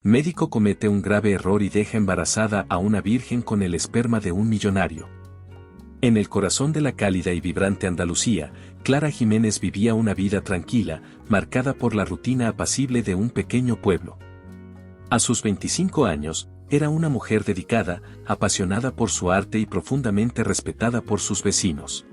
Médico comete un grave error y deja embarazada a una virgen con el esperma de un millonario. En el corazón de la cálida y vibrante Andalucía, Clara Jiménez vivía una vida tranquila, marcada por la rutina apacible de un pequeño pueblo. A sus 25 años, era una mujer dedicada, apasionada por su arte y profundamente respetada por sus vecinos.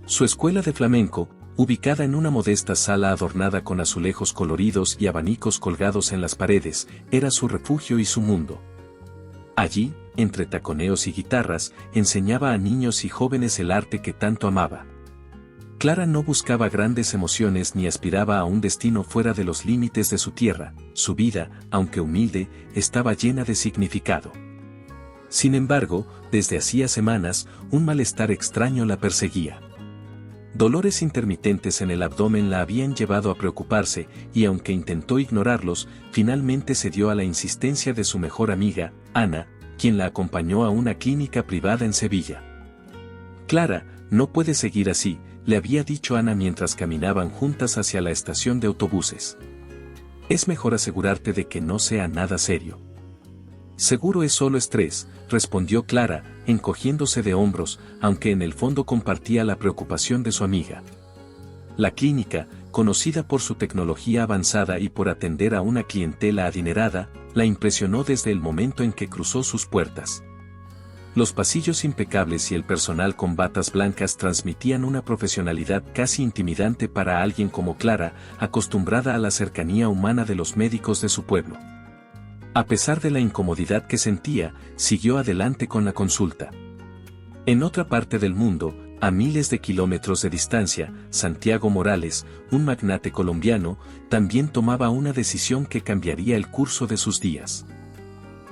Su escuela de flamenco, ubicada en una modesta sala adornada con azulejos coloridos y abanicos colgados en las paredes, era su refugio y su mundo. Allí, entre taconeos y guitarras, enseñaba a niños y jóvenes el arte que tanto amaba. Clara no buscaba grandes emociones ni aspiraba a un destino fuera de los límites de su tierra. Su vida, aunque humilde, estaba llena de significado. Sin embargo, desde hacía semanas, un malestar extraño la perseguía. Dolores intermitentes en el abdomen la habían llevado a preocuparse, y aunque intentó ignorarlos, finalmente cedió a la insistencia de su mejor amiga, Ana, quien la acompañó a una clínica privada en Sevilla. Clara, no puede seguir así, le había dicho Ana mientras caminaban juntas hacia la estación de autobuses. Es mejor asegurarte de que no sea nada serio. Seguro es solo estrés, respondió Clara, encogiéndose de hombros, aunque en el fondo compartía la preocupación de su amiga. La clínica, conocida por su tecnología avanzada y por atender a una clientela adinerada, la impresionó desde el momento en que cruzó sus puertas. Los pasillos impecables y el personal con batas blancas transmitían una profesionalidad casi intimidante para alguien como Clara, acostumbrada a la cercanía humana de los médicos de su pueblo. A pesar de la incomodidad que sentía, siguió adelante con la consulta. En otra parte del mundo, a miles de kilómetros de distancia, Santiago Morales, un magnate colombiano, también tomaba una decisión que cambiaría el curso de sus días.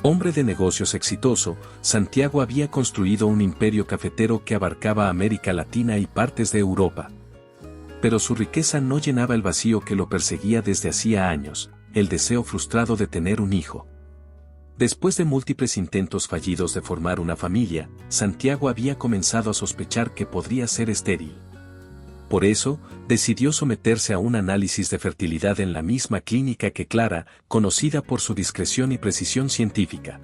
Hombre de negocios exitoso, Santiago había construido un imperio cafetero que abarcaba América Latina y partes de Europa. Pero su riqueza no llenaba el vacío que lo perseguía desde hacía años, el deseo frustrado de tener un hijo. Después de múltiples intentos fallidos de formar una familia, Santiago había comenzado a sospechar que podría ser estéril. Por eso, decidió someterse a un análisis de fertilidad en la misma clínica que Clara, conocida por su discreción y precisión científica.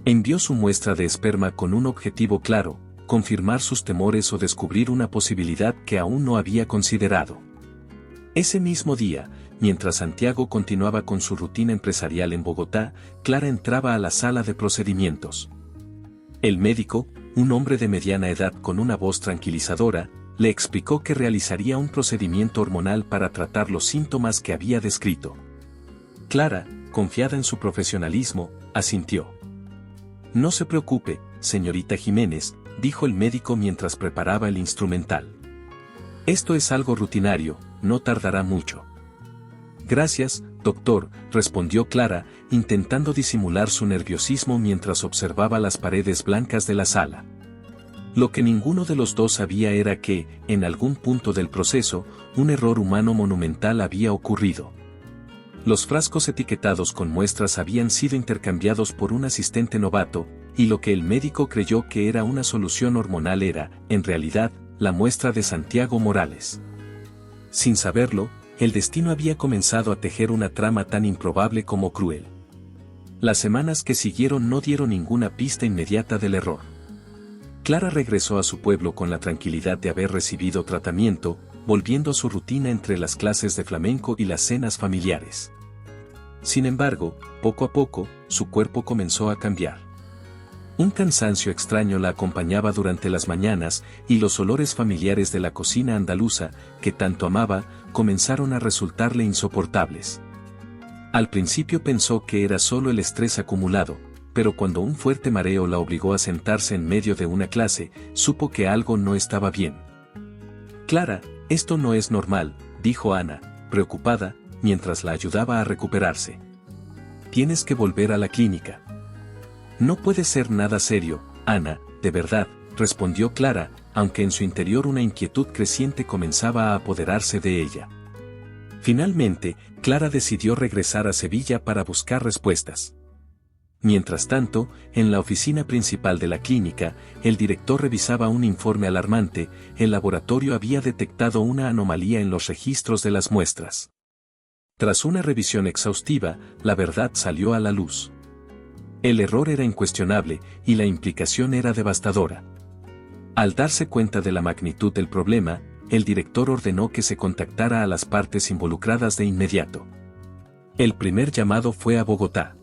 Envió su muestra de esperma con un objetivo claro: confirmar sus temores o descubrir una posibilidad que aún no había considerado. Ese mismo día, mientras Santiago continuaba con su rutina empresarial en Bogotá, Clara entraba a la sala de procedimientos. El médico, un hombre de mediana edad con una voz tranquilizadora, le explicó que realizaría un procedimiento hormonal para tratar los síntomas que había descrito. Clara, confiada en su profesionalismo, asintió. No se preocupe, señorita Jiménez, dijo el médico mientras preparaba el instrumental. Esto es algo rutinario, no tardará mucho. Gracias, doctor, respondió Clara, intentando disimular su nerviosismo mientras observaba las paredes blancas de la sala. Lo que ninguno de los dos sabía era que, en algún punto del proceso, un error humano monumental había ocurrido. Los frascos etiquetados con muestras habían sido intercambiados por un asistente novato, y lo que el médico creyó que era una solución hormonal era, en realidad, la muestra de Santiago Morales. Sin saberlo, el destino había comenzado a tejer una trama tan improbable como cruel. Las semanas que siguieron no dieron ninguna pista inmediata del error. Clara regresó a su pueblo con la tranquilidad de haber recibido tratamiento, volviendo a su rutina entre las clases de flamenco y las cenas familiares. Sin embargo, poco a poco, su cuerpo comenzó a cambiar. Un cansancio extraño la acompañaba durante las mañanas, y los olores familiares de la cocina andaluza, que tanto amaba, comenzaron a resultarle insoportables. Al principio pensó que era solo el estrés acumulado, pero cuando un fuerte mareo la obligó a sentarse en medio de una clase, supo que algo no estaba bien. Clara, esto no es normal, dijo Ana, preocupada, mientras la ayudaba a recuperarse. Tienes que volver a la clínica. No puede ser nada serio, Ana, de verdad, respondió Clara, aunque en su interior una inquietud creciente comenzaba a apoderarse de ella. Finalmente, Clara decidió regresar a Sevilla para buscar respuestas. Mientras tanto, en la oficina principal de la clínica, el director revisaba un informe alarmante: el laboratorio había detectado una anomalía en los registros de las muestras. Tras una revisión exhaustiva, la verdad salió a la luz. El error era incuestionable y la implicación era devastadora. Al darse cuenta de la magnitud del problema, el director ordenó que se contactara a las partes involucradas de inmediato. El primer llamado fue a Bogotá.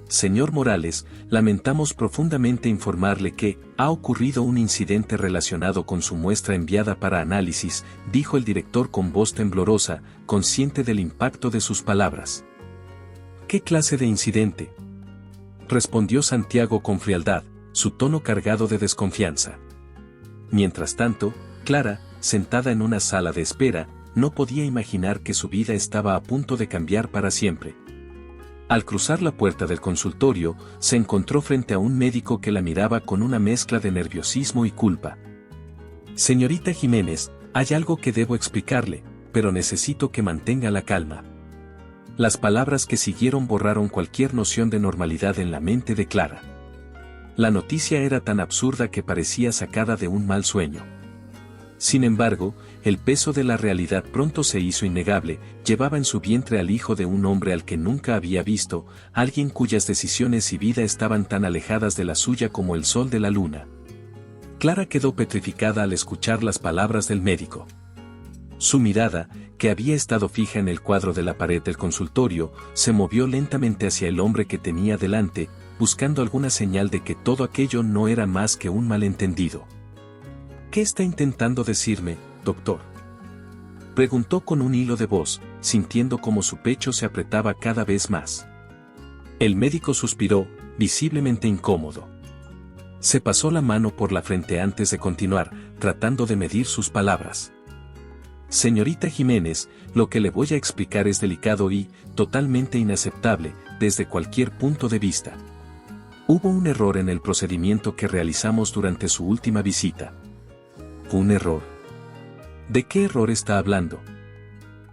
Señor Morales, lamentamos profundamente informarle que ha ocurrido un incidente relacionado con su muestra enviada para análisis, dijo el director con voz temblorosa, consciente del impacto de sus palabras. ¿Qué clase de incidente?, respondió Santiago con frialdad, su tono cargado de desconfianza. Mientras tanto, Clara, sentada en una sala de espera, no podía imaginar que su vida estaba a punto de cambiar para siempre. Al cruzar la puerta del consultorio, se encontró frente a un médico que la miraba con una mezcla de nerviosismo y culpa. Señorita Jiménez, hay algo que debo explicarle, pero necesito que mantenga la calma. Las palabras que siguieron borraron cualquier noción de normalidad en la mente de Clara. La noticia era tan absurda que parecía sacada de un mal sueño. Sin embargo, el peso de la realidad pronto se hizo innegable. Llevaba en su vientre al hijo de un hombre al que nunca había visto, alguien cuyas decisiones y vida estaban tan alejadas de la suya como el sol de la luna. Clara quedó petrificada al escuchar las palabras del médico. Su mirada, que había estado fija en el cuadro de la pared del consultorio, se movió lentamente hacia el hombre que tenía delante, buscando alguna señal de que todo aquello no era más que un malentendido. ¿Qué está intentando decirme, doctor?, preguntó con un hilo de voz, sintiendo cómo su pecho se apretaba cada vez más. El médico suspiró, visiblemente incómodo. Se pasó la mano por la frente antes de continuar, tratando de medir sus palabras. Señorita Jiménez, lo que le voy a explicar es delicado y totalmente inaceptable, desde cualquier punto de vista. Hubo un error en el procedimiento que realizamos durante su última visita. ¿Un error? ¿De qué error está hablando?,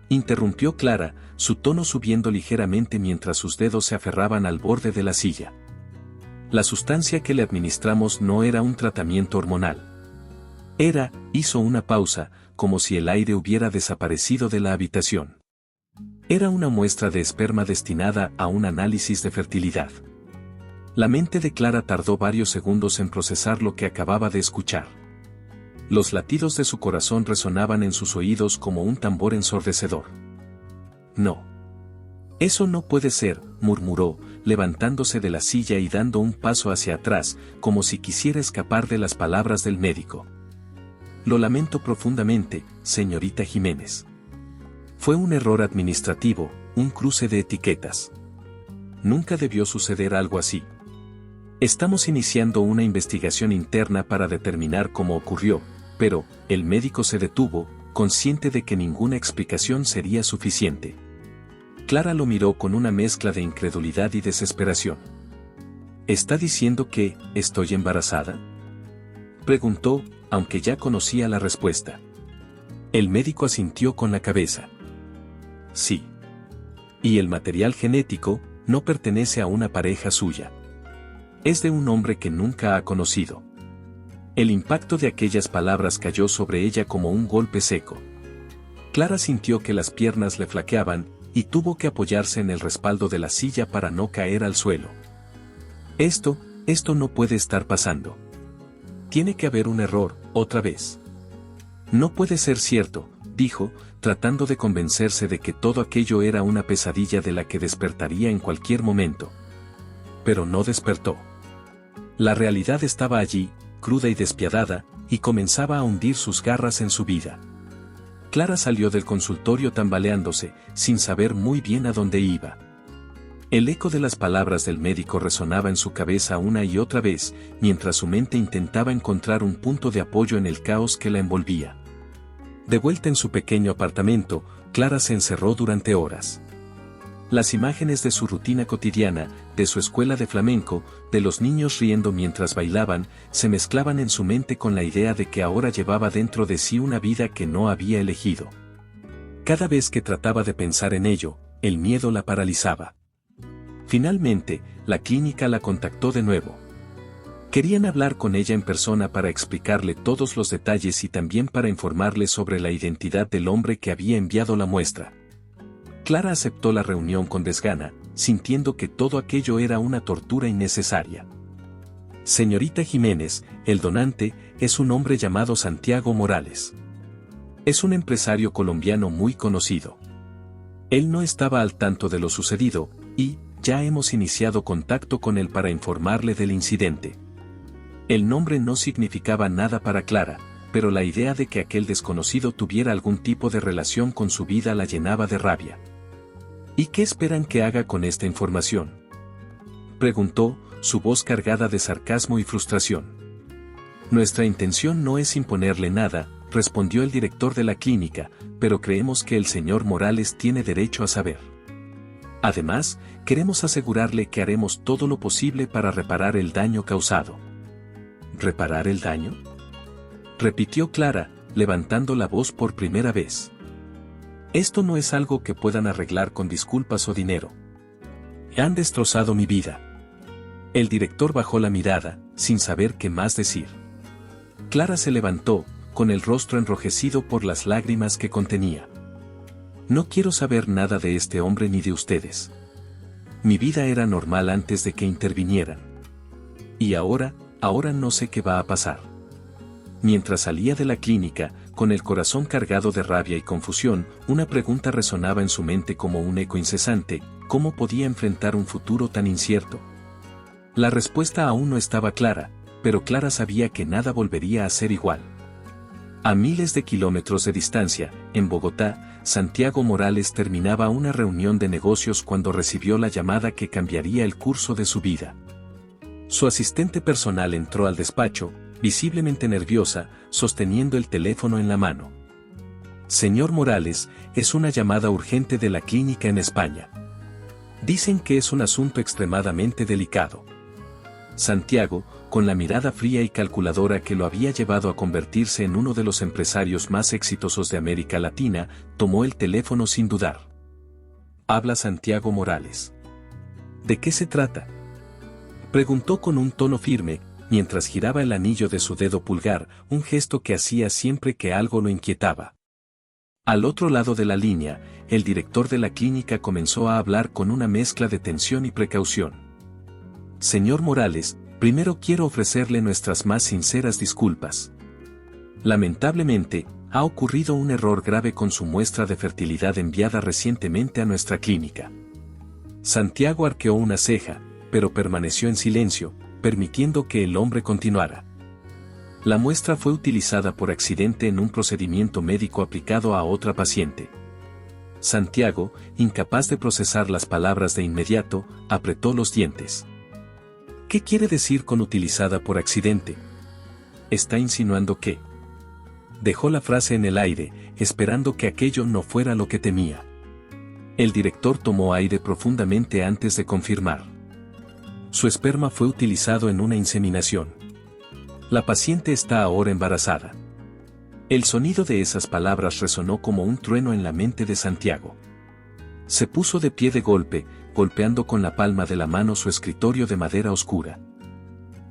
interrumpió Clara, su tono subiendo ligeramente mientras sus dedos se aferraban al borde de la silla. La sustancia que le administramos no era un tratamiento hormonal. Hizo una pausa, como si el aire hubiera desaparecido de la habitación. Era una muestra de esperma destinada a un análisis de fertilidad. La mente de Clara tardó varios segundos en procesar lo que acababa de escuchar. Los latidos de su corazón resonaban en sus oídos como un tambor ensordecedor. No. Eso no puede ser, murmuró, levantándose de la silla y dando un paso hacia atrás, como si quisiera escapar de las palabras del médico. Lo lamento profundamente, señorita Jiménez. Fue un error administrativo, un cruce de etiquetas. Nunca debió suceder algo así. Estamos iniciando una investigación interna para determinar cómo ocurrió, pero el médico se detuvo, consciente de que ninguna explicación sería suficiente. Clara lo miró con una mezcla de incredulidad y desesperación. ¿Está diciendo que estoy embarazada?, preguntó, aunque ya conocía la respuesta. El médico asintió con la cabeza. Sí. Y el material genético no pertenece a una pareja suya. Es de un hombre que nunca ha conocido. El impacto de aquellas palabras cayó sobre ella como un golpe seco. Clara sintió que las piernas le flaqueaban, y tuvo que apoyarse en el respaldo de la silla para no caer al suelo. Esto no puede estar pasando. Tiene que haber un error, otra vez. No puede ser cierto, dijo, tratando de convencerse de que todo aquello era una pesadilla de la que despertaría en cualquier momento. Pero no despertó. La realidad estaba allí, cruda y despiadada, y comenzaba a hundir sus garras en su vida. Clara salió del consultorio tambaleándose, sin saber muy bien a dónde iba. El eco de las palabras del médico resonaba en su cabeza una y otra vez, mientras su mente intentaba encontrar un punto de apoyo en el caos que la envolvía. De vuelta en su pequeño apartamento, Clara se encerró durante horas. Las imágenes de su rutina cotidiana, de su escuela de flamenco, de los niños riendo mientras bailaban, se mezclaban en su mente con la idea de que ahora llevaba dentro de sí una vida que no había elegido. Cada vez que trataba de pensar en ello, el miedo la paralizaba. Finalmente, la clínica la contactó de nuevo. Querían hablar con ella en persona para explicarle todos los detalles y también para informarle sobre la identidad del hombre que había enviado la muestra. Clara aceptó la reunión con desgana, sintiendo que todo aquello era una tortura innecesaria. Señorita Jiménez, el donante, es un hombre llamado Santiago Morales. Es un empresario colombiano muy conocido. Él no estaba al tanto de lo sucedido, y ya hemos iniciado contacto con él para informarle del incidente. El nombre no significaba nada para Clara, pero la idea de que aquel desconocido tuviera algún tipo de relación con su vida la llenaba de rabia. ¿Y qué esperan que haga con esta información?, preguntó, su voz cargada de sarcasmo y frustración. Nuestra intención no es imponerle nada, respondió el director de la clínica, pero creemos que el señor Morales tiene derecho a saber. Además, queremos asegurarle que haremos todo lo posible para reparar el daño causado. ¿Reparar el daño?, repitió Clara, levantando la voz por primera vez. Esto no es algo que puedan arreglar con disculpas o dinero. Han destrozado mi vida. El director bajó la mirada, sin saber qué más decir. Clara se levantó, con el rostro enrojecido por las lágrimas que contenía. No quiero saber nada de este hombre ni de ustedes. Mi vida era normal antes de que intervinieran. Y ahora no sé qué va a pasar. Mientras salía de la clínica, con el corazón cargado de rabia y confusión, una pregunta resonaba en su mente como un eco incesante: ¿cómo podía enfrentar un futuro tan incierto? La respuesta aún no estaba clara, pero Clara sabía que nada volvería a ser igual. A miles de kilómetros de distancia, en Bogotá, Santiago Morales terminaba una reunión de negocios cuando recibió la llamada que cambiaría el curso de su vida. Su asistente personal entró al despacho, visiblemente nerviosa, sosteniendo el teléfono en la mano. Señor Morales, es una llamada urgente de la clínica en España. Dicen que es un asunto extremadamente delicado. Santiago, con la mirada fría y calculadora que lo había llevado a convertirse en uno de los empresarios más exitosos de América Latina, tomó el teléfono sin dudar. Habla Santiago Morales. ¿De qué se trata?, preguntó con un tono firme, mientras giraba el anillo de su dedo pulgar, un gesto que hacía siempre que algo lo inquietaba. Al otro lado de la línea, el director de la clínica comenzó a hablar con una mezcla de tensión y precaución. Señor Morales, primero quiero ofrecerle nuestras más sinceras disculpas. Lamentablemente, ha ocurrido un error grave con su muestra de fertilidad enviada recientemente a nuestra clínica. Santiago arqueó una ceja, pero permaneció en silencio, permitiendo que el hombre continuara. La muestra fue utilizada por accidente en un procedimiento médico aplicado a otra paciente. Santiago, incapaz de procesar las palabras de inmediato, apretó los dientes. ¿Qué quiere decir con utilizada por accidente? ¿Está insinuando qué? Dejó la frase en el aire, esperando que aquello no fuera lo que temía. El director tomó aire profundamente antes de confirmar. Su esperma fue utilizado en una inseminación. La paciente está ahora embarazada. El sonido de esas palabras resonó como un trueno en la mente de Santiago. Se puso de pie de golpe, golpeando con la palma de la mano su escritorio de madera oscura.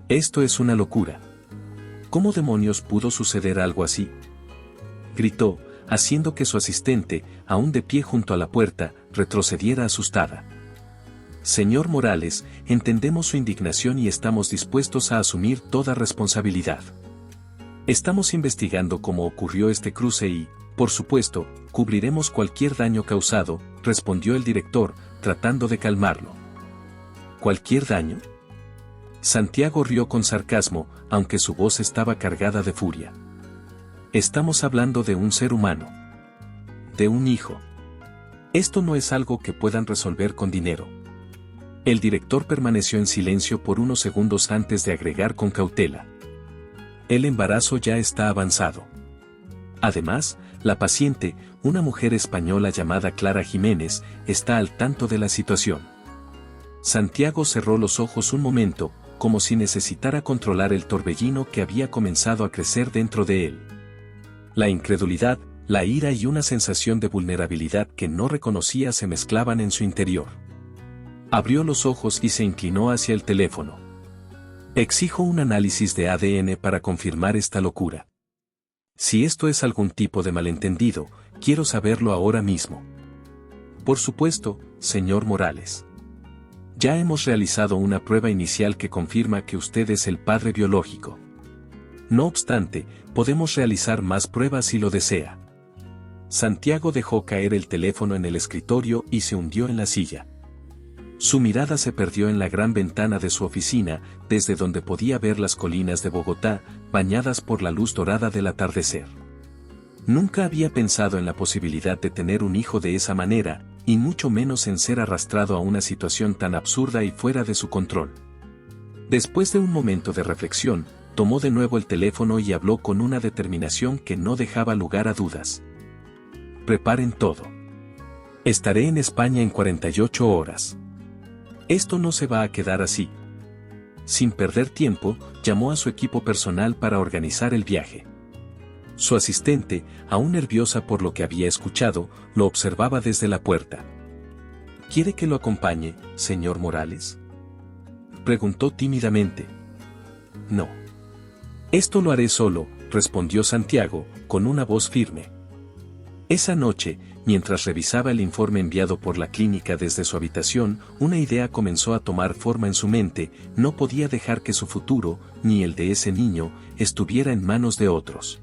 Esto es una locura. ¿Cómo demonios pudo suceder algo así?, gritó, haciendo que su asistente, aún de pie junto a la puerta, retrocediera asustada. Señor Morales, entendemos su indignación y estamos dispuestos a asumir toda responsabilidad. Estamos investigando cómo ocurrió este cruce y, por supuesto, cubriremos cualquier daño causado, respondió el director, tratando de calmarlo. ¿Cualquier daño? Santiago rió con sarcasmo, aunque su voz estaba cargada de furia. Estamos hablando de un ser humano. De un hijo. Esto no es algo que puedan resolver con dinero. El director permaneció en silencio por unos segundos antes de agregar con cautela. El embarazo ya está avanzado. Además, la paciente, una mujer española llamada Clara Jiménez, está al tanto de la situación. Santiago cerró los ojos un momento, como si necesitara controlar el torbellino que había comenzado a crecer dentro de él. La incredulidad, la ira y una sensación de vulnerabilidad que no reconocía se mezclaban en su interior. Abrió los ojos y se inclinó hacia el teléfono. Exijo un análisis de ADN para confirmar esta locura. Si esto es algún tipo de malentendido, quiero saberlo ahora mismo. Por supuesto, señor Morales. Ya hemos realizado una prueba inicial que confirma que usted es el padre biológico. No obstante, podemos realizar más pruebas si lo desea. Santiago dejó caer el teléfono en el escritorio y se hundió en la silla. Su mirada se perdió en la gran ventana de su oficina, desde donde podía ver las colinas de Bogotá, bañadas por la luz dorada del atardecer. Nunca había pensado en la posibilidad de tener un hijo de esa manera, y mucho menos en ser arrastrado a una situación tan absurda y fuera de su control. Después de un momento de reflexión, tomó de nuevo el teléfono y habló con una determinación que no dejaba lugar a dudas. Preparen todo. Estaré en España en 48 horas. Esto no se va a quedar así. Sin perder tiempo, llamó a su equipo personal para organizar el viaje. Su asistente, aún nerviosa por lo que había escuchado, lo observaba desde la puerta. ¿Quiere que lo acompañe, señor Morales?, preguntó tímidamente. No. Esto lo haré solo, respondió Santiago, con una voz firme. Esa noche, mientras revisaba el informe enviado por la clínica desde su habitación, una idea comenzó a tomar forma en su mente: no podía dejar que su futuro, ni el de ese niño, estuviera en manos de otros.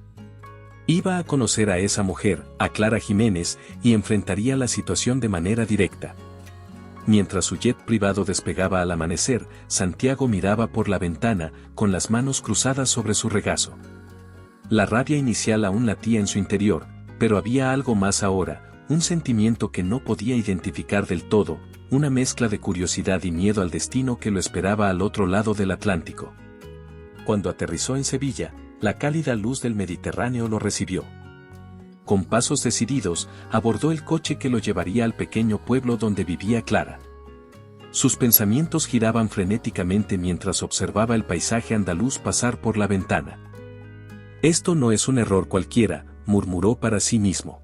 Iba a conocer a esa mujer, a Clara Jiménez, y enfrentaría la situación de manera directa. Mientras su jet privado despegaba al amanecer, Santiago miraba por la ventana, con las manos cruzadas sobre su regazo. La rabia inicial aún latía en su interior, pero había algo más ahora, un sentimiento que no podía identificar del todo, una mezcla de curiosidad y miedo al destino que lo esperaba al otro lado del Atlántico. Cuando aterrizó en Sevilla, la cálida luz del Mediterráneo lo recibió. Con pasos decididos, abordó el coche que lo llevaría al pequeño pueblo donde vivía Clara. Sus pensamientos giraban frenéticamente mientras observaba el paisaje andaluz pasar por la ventana. Esto no es un error cualquiera, murmuró para sí mismo.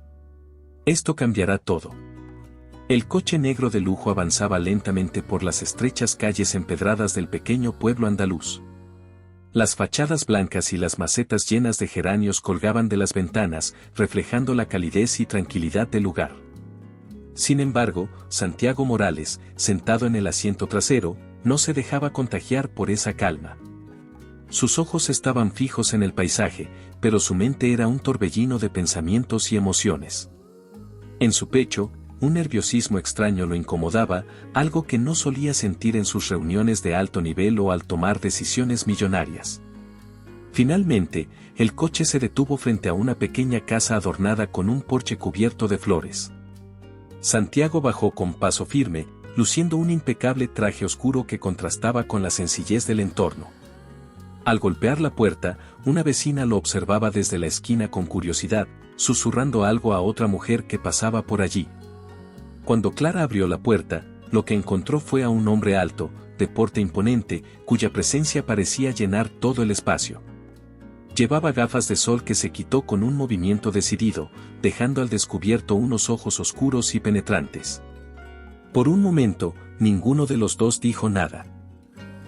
Esto cambiará todo. El coche negro de lujo avanzaba lentamente por las estrechas calles empedradas del pequeño pueblo andaluz. Las fachadas blancas y las macetas llenas de geranios colgaban de las ventanas, reflejando la calidez y tranquilidad del lugar. Sin embargo, Santiago Morales, sentado en el asiento trasero, no se dejaba contagiar por esa calma. Sus ojos estaban fijos en el paisaje, pero su mente era un torbellino de pensamientos y emociones. En su pecho, un nerviosismo extraño lo incomodaba, algo que no solía sentir en sus reuniones de alto nivel o al tomar decisiones millonarias. Finalmente, el coche se detuvo frente a una pequeña casa adornada con un porche cubierto de flores. Santiago bajó con paso firme, luciendo un impecable traje oscuro que contrastaba con la sencillez del entorno. Al golpear la puerta, una vecina lo observaba desde la esquina con curiosidad, susurrando algo a otra mujer que pasaba por allí. Cuando Clara abrió la puerta, lo que encontró fue a un hombre alto, de porte imponente, cuya presencia parecía llenar todo el espacio. Llevaba gafas de sol que se quitó con un movimiento decidido, dejando al descubierto unos ojos oscuros y penetrantes. Por un momento, ninguno de los dos dijo nada.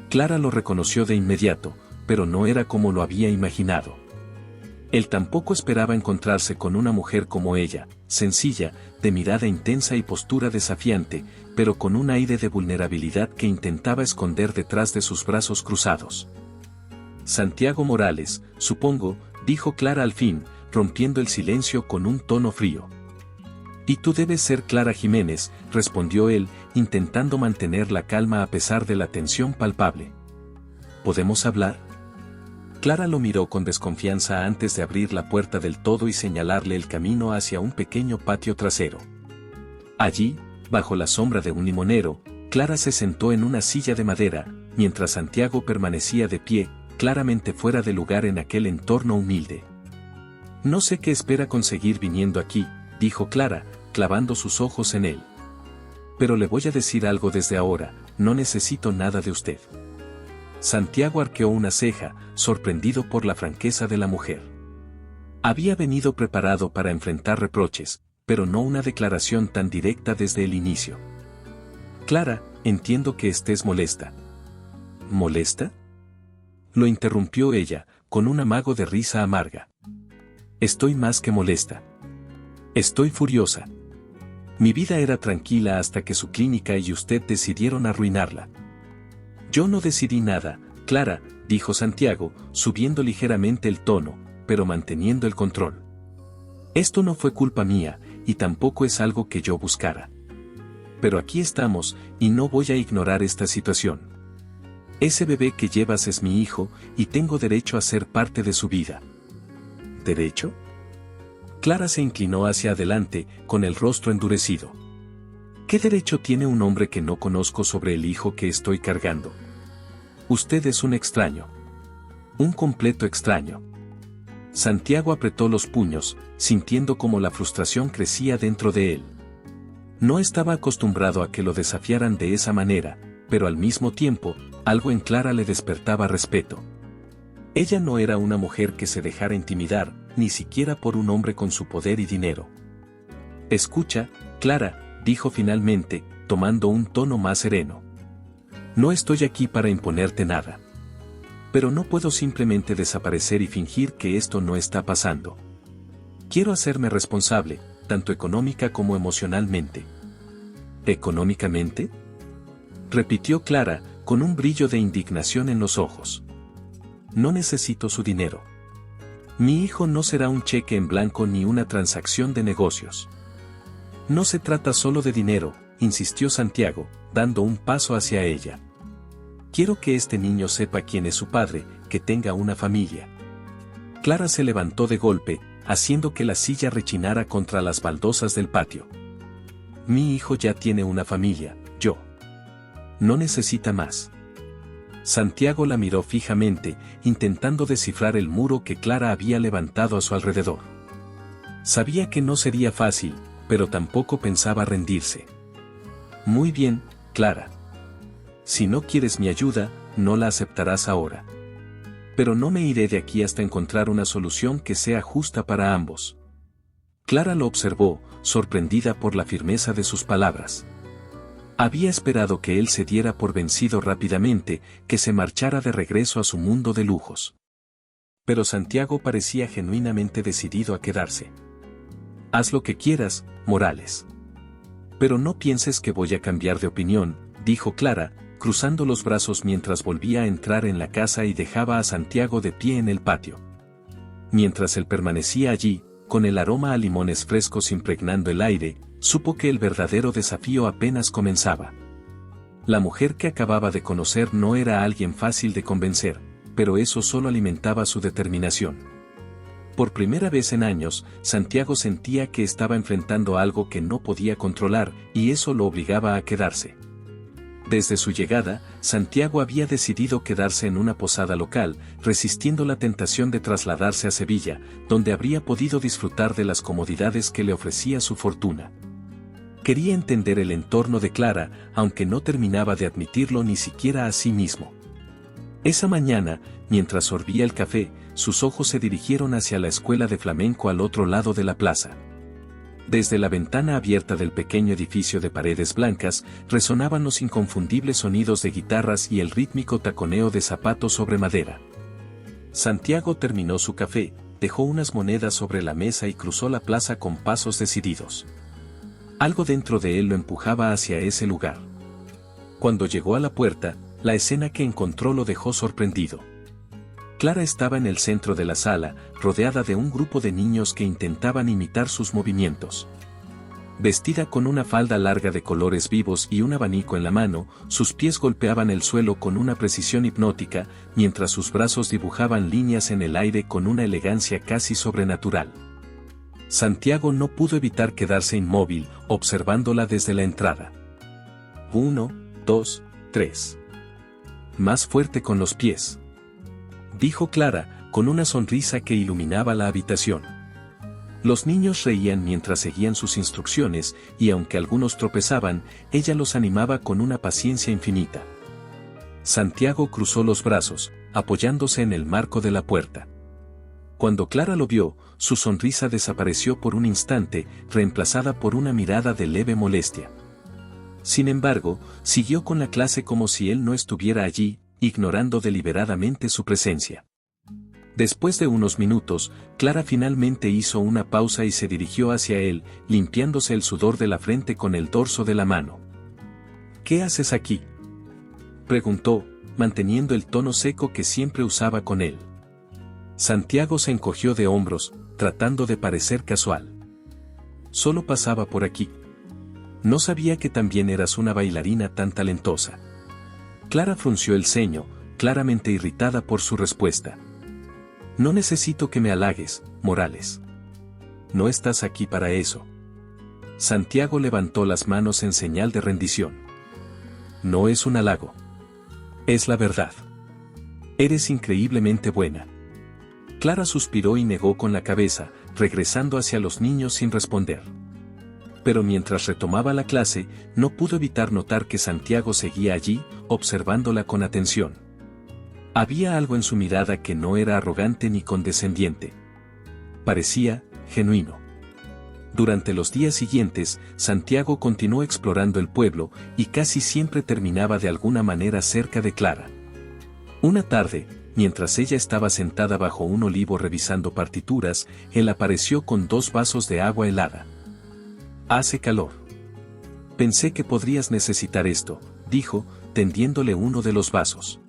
Clara lo reconoció de inmediato, pero no era como lo había imaginado. Él tampoco esperaba encontrarse con una mujer como ella, sencilla, de mirada intensa y postura desafiante, pero con un aire de vulnerabilidad que intentaba esconder detrás de sus brazos cruzados. Santiago Morales, supongo, dijo Clara al fin, rompiendo el silencio con un tono frío. Y tú debes ser Clara Jiménez, respondió él, intentando mantener la calma a pesar de la tensión palpable. ¿Podemos hablar? Clara lo miró con desconfianza antes de abrir la puerta del todo y señalarle el camino hacia un pequeño patio trasero. Allí, bajo la sombra de un limonero, Clara se sentó en una silla de madera, mientras Santiago permanecía de pie, claramente fuera de lugar en aquel entorno humilde. No sé qué espera conseguir viniendo aquí, dijo Clara, clavando sus ojos en él. Pero le voy a decir algo desde ahora, no necesito nada de usted. Santiago arqueó una ceja, sorprendido por la franqueza de la mujer. Había venido preparado para enfrentar reproches, pero no una declaración tan directa desde el inicio. Clara, entiendo que estés molesta. ¿Molesta? Lo interrumpió ella, con un amago de risa amarga. Estoy más que molesta. Estoy furiosa. Mi vida era tranquila hasta que su clínica y usted decidieron arruinarla. Yo no decidí nada, Clara, dijo Santiago, subiendo ligeramente el tono, pero manteniendo el control. Esto no fue culpa mía, y tampoco es algo que yo buscara. Pero aquí estamos, y no voy a ignorar esta situación. Ese bebé que llevas es mi hijo, y tengo derecho a ser parte de su vida. ¿Derecho? Clara se inclinó hacia adelante, con el rostro endurecido. ¿Qué derecho tiene un hombre que no conozco sobre el hijo que estoy cargando? Usted es un extraño. Un completo extraño. Santiago apretó los puños, sintiendo como la frustración crecía dentro de él. No estaba acostumbrado a que lo desafiaran de esa manera, pero al mismo tiempo, algo en Clara le despertaba respeto. Ella no era una mujer que se dejara intimidar, ni siquiera por un hombre con su poder y dinero. Escucha, Clara, dijo finalmente, tomando un tono más sereno. No estoy aquí para imponerte nada. Pero no puedo simplemente desaparecer y fingir que esto no está pasando. Quiero hacerme responsable, tanto económica como emocionalmente. ¿Económicamente?, repitió Clara, con un brillo de indignación en los ojos. No necesito su dinero. Mi hijo no será un cheque en blanco ni una transacción de negocios. No se trata solo de dinero, insistió Santiago, dando un paso hacia ella. Quiero que este niño sepa quién es su padre, que tenga una familia. Clara se levantó de golpe, haciendo que la silla rechinara contra las baldosas del patio. Mi hijo ya tiene una familia, yo. No necesita más. Santiago la miró fijamente, intentando descifrar el muro que Clara había levantado a su alrededor. Sabía que no sería fácil, pero tampoco pensaba rendirse. Muy bien, Clara. Si no quieres mi ayuda, no la aceptarás ahora. Pero no me iré de aquí hasta encontrar una solución que sea justa para ambos. Clara lo observó, sorprendida por la firmeza de sus palabras. Había esperado que él se diera por vencido rápidamente, que se marchara de regreso a su mundo de lujos. Pero Santiago parecía genuinamente decidido a quedarse. Haz lo que quieras, Morales. Pero no pienses que voy a cambiar de opinión, dijo Clara, cruzando los brazos mientras volvía a entrar en la casa y dejaba a Santiago de pie en el patio. Mientras él permanecía allí, con el aroma a limones frescos impregnando el aire, supo que el verdadero desafío apenas comenzaba. La mujer que acababa de conocer no era alguien fácil de convencer, pero eso solo alimentaba su determinación. Por primera vez en años, Santiago sentía que estaba enfrentando algo que no podía controlar, y eso lo obligaba a quedarse. Desde su llegada, Santiago había decidido quedarse en una posada local, resistiendo la tentación de trasladarse a Sevilla, donde habría podido disfrutar de las comodidades que le ofrecía su fortuna. Quería entender el entorno de Clara, aunque no terminaba de admitirlo ni siquiera a sí mismo. Esa mañana, mientras sorbía el café, sus ojos se dirigieron hacia la escuela de flamenco al otro lado de la plaza. Desde la ventana abierta del pequeño edificio de paredes blancas, resonaban los inconfundibles sonidos de guitarras y el rítmico taconeo de zapatos sobre madera. Santiago terminó su café, dejó unas monedas sobre la mesa y cruzó la plaza con pasos decididos. Algo dentro de él lo empujaba hacia ese lugar. Cuando llegó a la puerta, la escena que encontró lo dejó sorprendido. Clara estaba en el centro de la sala, rodeada de un grupo de niños que intentaban imitar sus movimientos. Vestida con una falda larga de colores vivos y un abanico en la mano, sus pies golpeaban el suelo con una precisión hipnótica, mientras sus brazos dibujaban líneas en el aire con una elegancia casi sobrenatural. Santiago no pudo evitar quedarse inmóvil, observándola desde la entrada. 1, 2, 3. Más fuerte con los pies, dijo Clara, con una sonrisa que iluminaba la habitación. Los niños reían mientras seguían sus instrucciones, y aunque algunos tropezaban, ella los animaba con una paciencia infinita. Santiago cruzó los brazos, apoyándose en el marco de la puerta. Cuando Clara lo vio, su sonrisa desapareció por un instante, reemplazada por una mirada de leve molestia. Sin embargo, siguió con la clase como si él no estuviera allí, ignorando deliberadamente su presencia. Después de unos minutos, Clara finalmente hizo una pausa y se dirigió hacia él, limpiándose el sudor de la frente con el dorso de la mano. ¿Qué haces aquí?, preguntó, manteniendo el tono seco que siempre usaba con él. Santiago se encogió de hombros, tratando de parecer casual. Solo pasaba por aquí. No sabía que también eras una bailarina tan talentosa. Clara frunció el ceño, claramente irritada por su respuesta. No necesito que me halagues, Morales. No estás aquí para eso. Santiago levantó las manos en señal de rendición. No es un halago. Es la verdad. Eres increíblemente buena. Clara suspiró y negó con la cabeza, regresando hacia los niños sin responder. Pero mientras retomaba la clase, no pudo evitar notar que Santiago seguía allí, observándola con atención. Había algo en su mirada que no era arrogante ni condescendiente. Parecía genuino. Durante los días siguientes, Santiago continuó explorando el pueblo y casi siempre terminaba de alguna manera cerca de Clara. Una tarde, mientras ella estaba sentada bajo un olivo revisando partituras, él apareció con 2 vasos de agua helada. Hace calor. Pensé que podrías necesitar esto, dijo, tendiéndole uno de los vasos.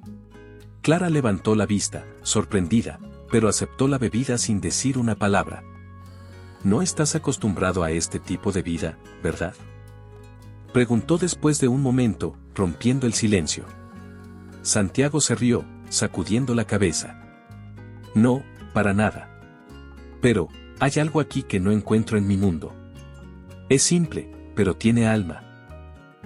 Clara levantó la vista, sorprendida, pero aceptó la bebida sin decir una palabra. No estás acostumbrado a este tipo de vida, ¿verdad?, preguntó después de un momento, rompiendo el silencio. Santiago se rió, sacudiendo la cabeza. No, para nada. Pero, hay algo aquí que no encuentro en mi mundo. Es simple, pero tiene alma.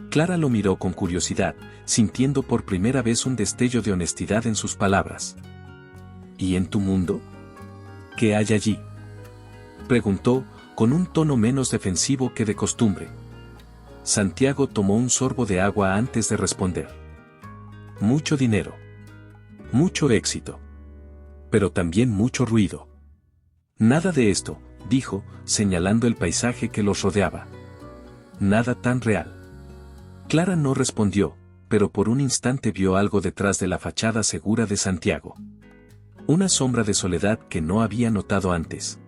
Clara lo miró con curiosidad, sintiendo por primera vez un destello de honestidad en sus palabras. ¿Y en tu mundo? ¿Qué hay allí?, preguntó, con un tono menos defensivo que de costumbre. Santiago tomó un sorbo de agua antes de responder. Mucho dinero. Mucho éxito. Pero también mucho ruido. Nada de esto, dijo, señalando el paisaje que los rodeaba. Nada tan real. Clara no respondió, pero por un instante vio algo detrás de la fachada segura de Santiago. Una sombra de soledad que no había notado antes.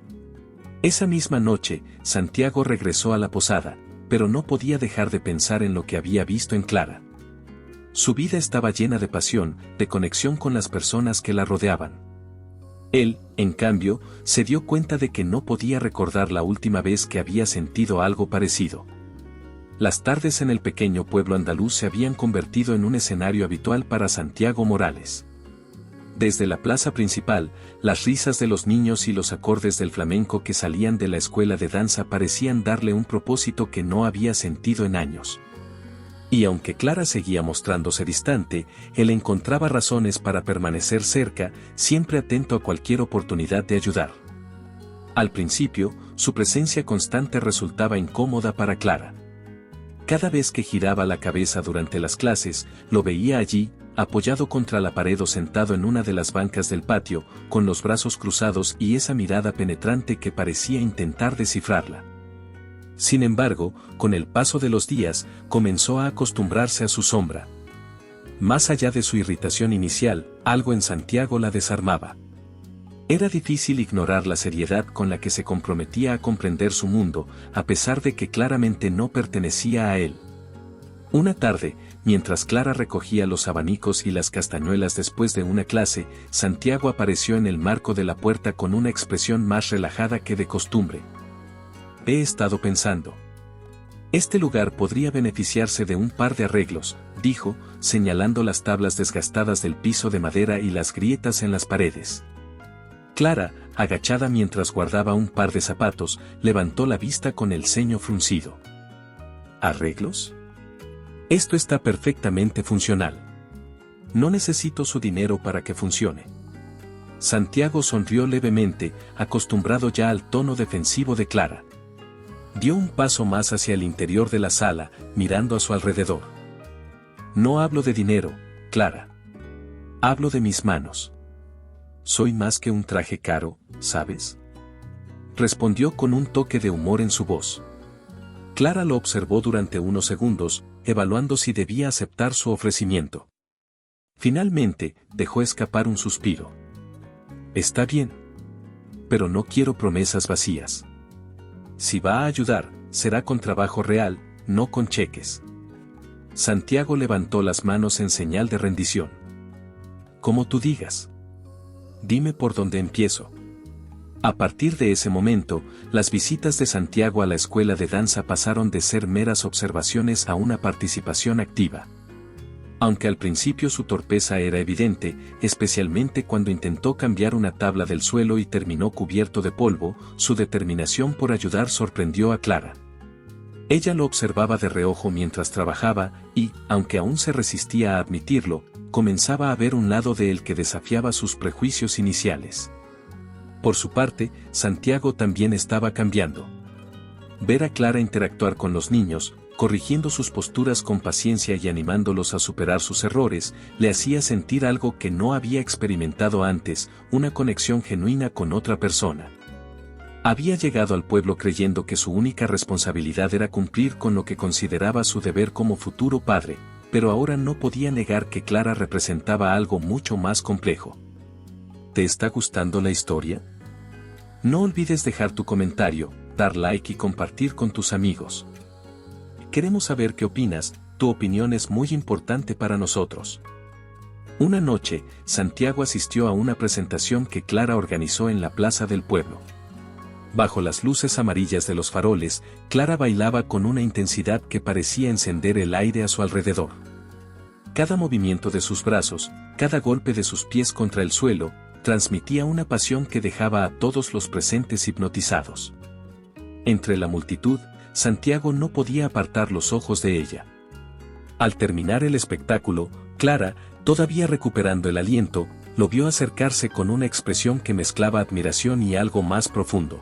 Esa misma noche, Santiago regresó a la posada, pero no podía dejar de pensar en lo que había visto en Clara. Su vida estaba llena de pasión, de conexión con las personas que la rodeaban. Él, en cambio, se dio cuenta de que no podía recordar la última vez que había sentido algo parecido. Las tardes en el pequeño pueblo andaluz se habían convertido en un escenario habitual para Santiago Morales. Desde la plaza principal, las risas de los niños y los acordes del flamenco que salían de la escuela de danza parecían darle un propósito que no había sentido en años. Y aunque Clara seguía mostrándose distante, él encontraba razones para permanecer cerca, siempre atento a cualquier oportunidad de ayudar. Al principio, su presencia constante resultaba incómoda para Clara. Cada vez que giraba la cabeza durante las clases, lo veía allí, apoyado contra la pared o sentado en una de las bancas del patio, con los brazos cruzados y esa mirada penetrante que parecía intentar descifrarla. Sin embargo, con el paso de los días, comenzó a acostumbrarse a su sombra. Más allá de su irritación inicial, algo en Santiago la desarmaba. Era difícil ignorar la seriedad con la que se comprometía a comprender su mundo, a pesar de que claramente no pertenecía a él. Una tarde, mientras Clara recogía los abanicos y las castañuelas después de una clase, Santiago apareció en el marco de la puerta con una expresión más relajada que de costumbre. He estado pensando. Este lugar podría beneficiarse de un par de arreglos, dijo, señalando las tablas desgastadas del piso de madera y las grietas en las paredes. Clara, agachada mientras guardaba un par de zapatos, levantó la vista con el ceño fruncido. ¿Arreglos? Esto está perfectamente funcional. No necesito su dinero para que funcione. Santiago sonrió levemente, acostumbrado ya al tono defensivo de Clara. Dio un paso más hacia el interior de la sala, mirando a su alrededor. No hablo de dinero, Clara. Hablo de mis manos. Soy más que un traje caro, ¿sabes?, respondió con un toque de humor en su voz. Clara lo observó durante unos segundos, evaluando si debía aceptar su ofrecimiento. Finalmente, dejó escapar un suspiro. Está bien. Pero no quiero promesas vacías. Si va a ayudar, será con trabajo real, no con cheques. Santiago levantó las manos en señal de rendición. Como tú digas. Dime por dónde empiezo. A partir de ese momento, las visitas de Santiago a la escuela de danza pasaron de ser meras observaciones a una participación activa. Aunque al principio su torpeza era evidente, especialmente cuando intentó cambiar una tabla del suelo y terminó cubierto de polvo, su determinación por ayudar sorprendió a Clara. Ella lo observaba de reojo mientras trabajaba y, aunque aún se resistía a admitirlo, comenzaba a ver un lado de él que desafiaba sus prejuicios iniciales. Por su parte, Santiago también estaba cambiando. Ver a Clara interactuar con los niños, corrigiendo sus posturas con paciencia y animándolos a superar sus errores, le hacía sentir algo que no había experimentado antes, una conexión genuina con otra persona. Había llegado al pueblo creyendo que su única responsabilidad era cumplir con lo que consideraba su deber como futuro padre, pero ahora no podía negar que Clara representaba algo mucho más complejo. ¿Te está gustando la historia? No olvides dejar tu comentario, dar like y compartir con tus amigos. Queremos saber qué opinas, tu opinión es muy importante para nosotros. Una noche, Santiago asistió a una presentación que Clara organizó en la plaza del pueblo. Bajo las luces amarillas de los faroles, Clara bailaba con una intensidad que parecía encender el aire a su alrededor. Cada movimiento de sus brazos, cada golpe de sus pies contra el suelo, transmitía una pasión que dejaba a todos los presentes hipnotizados. Entre la multitud, Santiago no podía apartar los ojos de ella. Al terminar el espectáculo, Clara, todavía recuperando el aliento, lo vio acercarse con una expresión que mezclaba admiración y algo más profundo.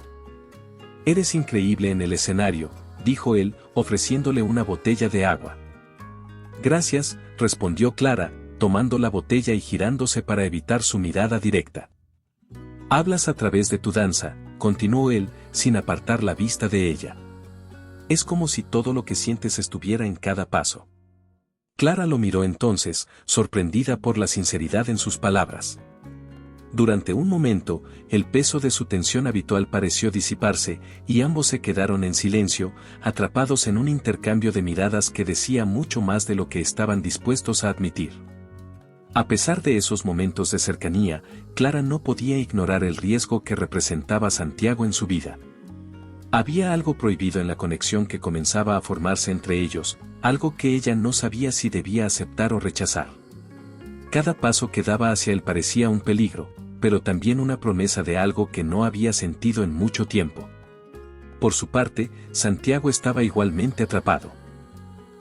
«Eres increíble en el escenario», dijo él, ofreciéndole una botella de agua. «Gracias», respondió Clara, tomando la botella y girándose para evitar su mirada directa. «Hablas a través de tu danza», continuó él, sin apartar la vista de ella. «Es como si todo lo que sientes estuviera en cada paso». Clara lo miró entonces, sorprendida por la sinceridad en sus palabras. Durante un momento, el peso de su tensión habitual pareció disiparse, y ambos se quedaron en silencio, atrapados en un intercambio de miradas que decía mucho más de lo que estaban dispuestos a admitir. A pesar de esos momentos de cercanía, Clara no podía ignorar el riesgo que representaba Santiago en su vida. Había algo prohibido en la conexión que comenzaba a formarse entre ellos, algo que ella no sabía si debía aceptar o rechazar. Cada paso que daba hacia él parecía un peligro, pero también una promesa de algo que no había sentido en mucho tiempo. Por su parte, Santiago estaba igualmente atrapado.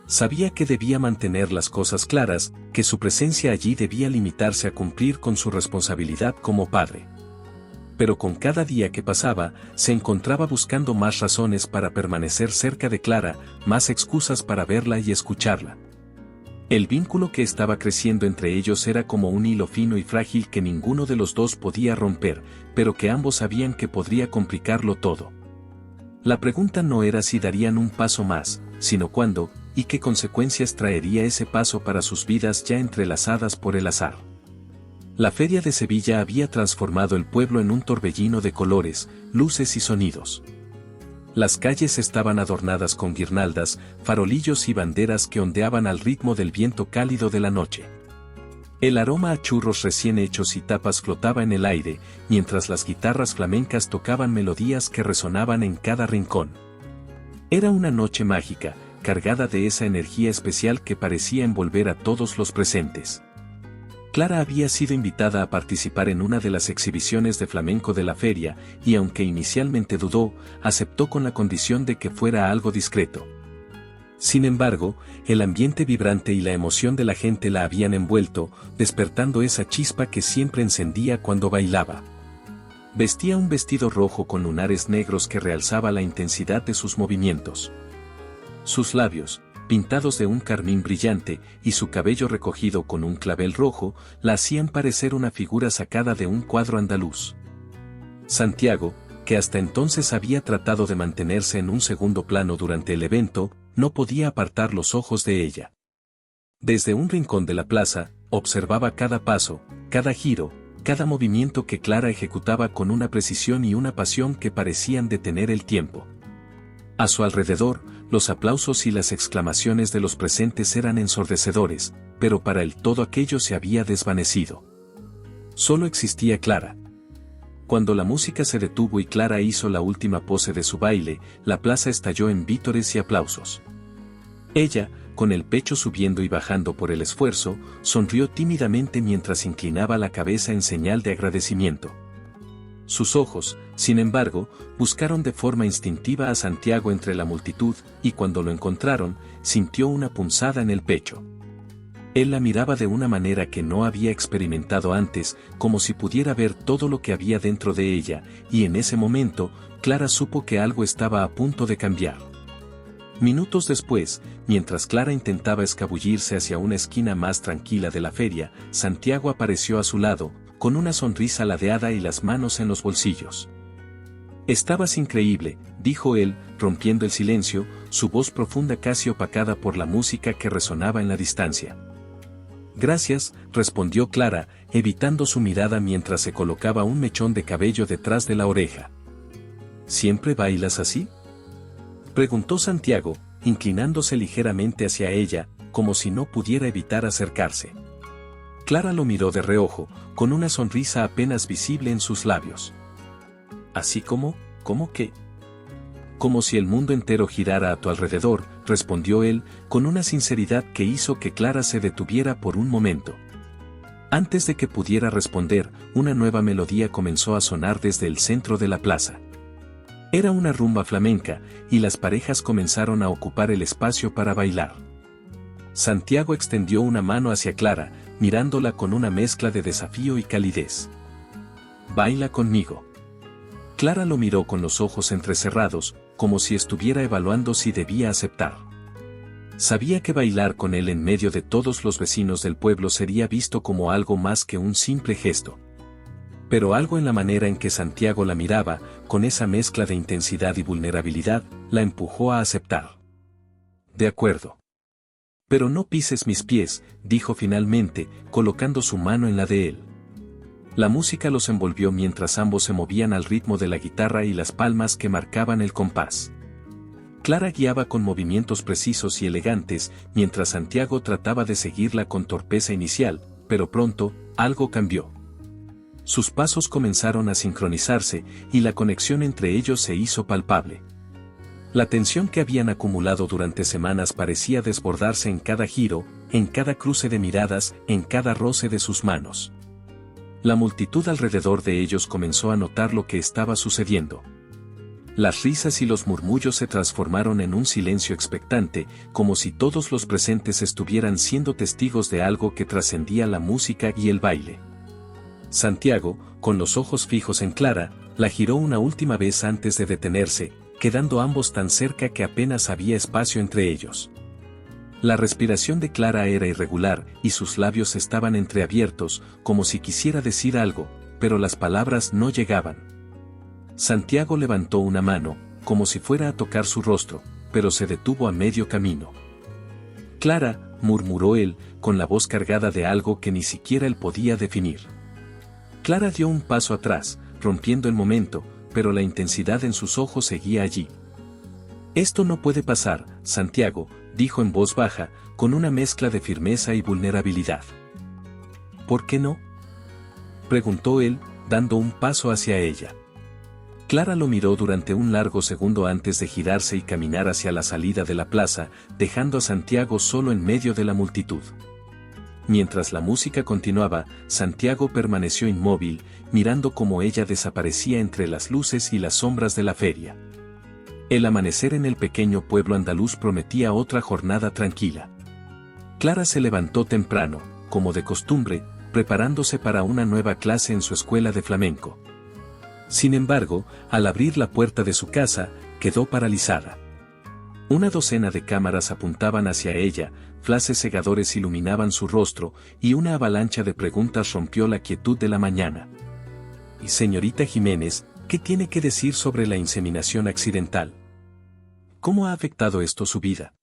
Sabía que debía mantener las cosas claras, que su presencia allí debía limitarse a cumplir con su responsabilidad como padre. Pero con cada día que pasaba, se encontraba buscando más razones para permanecer cerca de Clara, más excusas para verla y escucharla. El vínculo que estaba creciendo entre ellos era como un hilo fino y frágil que ninguno de los dos podía romper, pero que ambos sabían que podría complicarlo todo. La pregunta no era si darían un paso más, sino cuándo, y qué consecuencias traería ese paso para sus vidas ya entrelazadas por el azar. La feria de Sevilla había transformado el pueblo en un torbellino de colores, luces y sonidos. Las calles estaban adornadas con guirnaldas, farolillos y banderas que ondeaban al ritmo del viento cálido de la noche. El aroma a churros recién hechos y tapas flotaba en el aire, mientras las guitarras flamencas tocaban melodías que resonaban en cada rincón. Era una noche mágica, cargada de esa energía especial que parecía envolver a todos los presentes. Clara había sido invitada a participar en una de las exhibiciones de flamenco de la feria, y aunque inicialmente dudó, aceptó con la condición de que fuera algo discreto. Sin embargo, el ambiente vibrante y la emoción de la gente la habían envuelto, despertando esa chispa que siempre encendía cuando bailaba. Vestía un vestido rojo con lunares negros que realzaba la intensidad de sus movimientos. Sus labios, pintados de un carmín brillante, y su cabello recogido con un clavel rojo, la hacían parecer una figura sacada de un cuadro andaluz. Santiago, que hasta entonces había tratado de mantenerse en un segundo plano durante el evento, no podía apartar los ojos de ella. Desde un rincón de la plaza, observaba cada paso, cada giro, cada movimiento que Clara ejecutaba con una precisión y una pasión que parecían detener el tiempo. A su alrededor, los aplausos y las exclamaciones de los presentes eran ensordecedores, pero para él todo aquello se había desvanecido. Solo existía Clara. Cuando la música se detuvo y Clara hizo la última pose de su baile, la plaza estalló en vítores y aplausos. Ella, con el pecho subiendo y bajando por el esfuerzo, sonrió tímidamente mientras inclinaba la cabeza en señal de agradecimiento. Sus ojos, sin embargo, buscaron de forma instintiva a Santiago entre la multitud, y cuando lo encontraron, sintió una punzada en el pecho. Él la miraba de una manera que no había experimentado antes, como si pudiera ver todo lo que había dentro de ella, y en ese momento, Clara supo que algo estaba a punto de cambiar. Minutos después, mientras Clara intentaba escabullirse hacia una esquina más tranquila de la feria, Santiago apareció a su lado, con una sonrisa ladeada y las manos en los bolsillos. «Estabas increíble», dijo él, rompiendo el silencio, su voz profunda casi opacada por la música que resonaba en la distancia. «Gracias», respondió Clara, evitando su mirada mientras se colocaba un mechón de cabello detrás de la oreja. «¿Siempre bailas así?», preguntó Santiago, inclinándose ligeramente hacia ella, como si no pudiera evitar acercarse. Clara lo miró de reojo, con una sonrisa apenas visible en sus labios. «¿Así como? ¿Cómo qué?». «Como si el mundo entero girara a tu alrededor», respondió él, con una sinceridad que hizo que Clara se detuviera por un momento. Antes de que pudiera responder, una nueva melodía comenzó a sonar desde el centro de la plaza. Era una rumba flamenca, y las parejas comenzaron a ocupar el espacio para bailar. Santiago extendió una mano hacia Clara, mirándola con una mezcla de desafío y calidez. «Baila conmigo». Clara lo miró con los ojos entrecerrados, como si estuviera evaluando si debía aceptar. Sabía que bailar con él en medio de todos los vecinos del pueblo sería visto como algo más que un simple gesto. Pero algo en la manera en que Santiago la miraba, con esa mezcla de intensidad y vulnerabilidad, la empujó a aceptar. «De acuerdo. Pero no pises mis pies», dijo finalmente, colocando su mano en la de él. La música los envolvió mientras ambos se movían al ritmo de la guitarra y las palmas que marcaban el compás. Clara guiaba con movimientos precisos y elegantes, mientras Santiago trataba de seguirla con torpeza inicial, pero pronto, algo cambió. Sus pasos comenzaron a sincronizarse, y la conexión entre ellos se hizo palpable. La tensión que habían acumulado durante semanas parecía desbordarse en cada giro, en cada cruce de miradas, en cada roce de sus manos. La multitud alrededor de ellos comenzó a notar lo que estaba sucediendo. Las risas y los murmullos se transformaron en un silencio expectante, como si todos los presentes estuvieran siendo testigos de algo que trascendía la música y el baile. Santiago, con los ojos fijos en Clara, la giró una última vez antes de detenerse, quedando ambos tan cerca que apenas había espacio entre ellos. La respiración de Clara era irregular, y sus labios estaban entreabiertos, como si quisiera decir algo, pero las palabras no llegaban. Santiago levantó una mano, como si fuera a tocar su rostro, pero se detuvo a medio camino. «Clara», murmuró él, con la voz cargada de algo que ni siquiera él podía definir. Clara dio un paso atrás, rompiendo el momento, pero la intensidad en sus ojos seguía allí. «Esto no puede pasar, Santiago», dijo en voz baja, con una mezcla de firmeza y vulnerabilidad. «¿Por qué no?», preguntó él, dando un paso hacia ella. Clara lo miró durante un largo segundo antes de girarse y caminar hacia la salida de la plaza, dejando a Santiago solo en medio de la multitud. Mientras la música continuaba, Santiago permaneció inmóvil, mirando cómo ella desaparecía entre las luces y las sombras de la feria. El amanecer en el pequeño pueblo andaluz prometía otra jornada tranquila. Clara se levantó temprano, como de costumbre, preparándose para una nueva clase en su escuela de flamenco. Sin embargo, al abrir la puerta de su casa, quedó paralizada. Una docena de cámaras apuntaban hacia ella, flashes cegadores iluminaban su rostro, y una avalancha de preguntas rompió la quietud de la mañana. «Y señorita Jiménez, ¿qué tiene que decir sobre la inseminación accidental? ¿Cómo ha afectado esto su vida?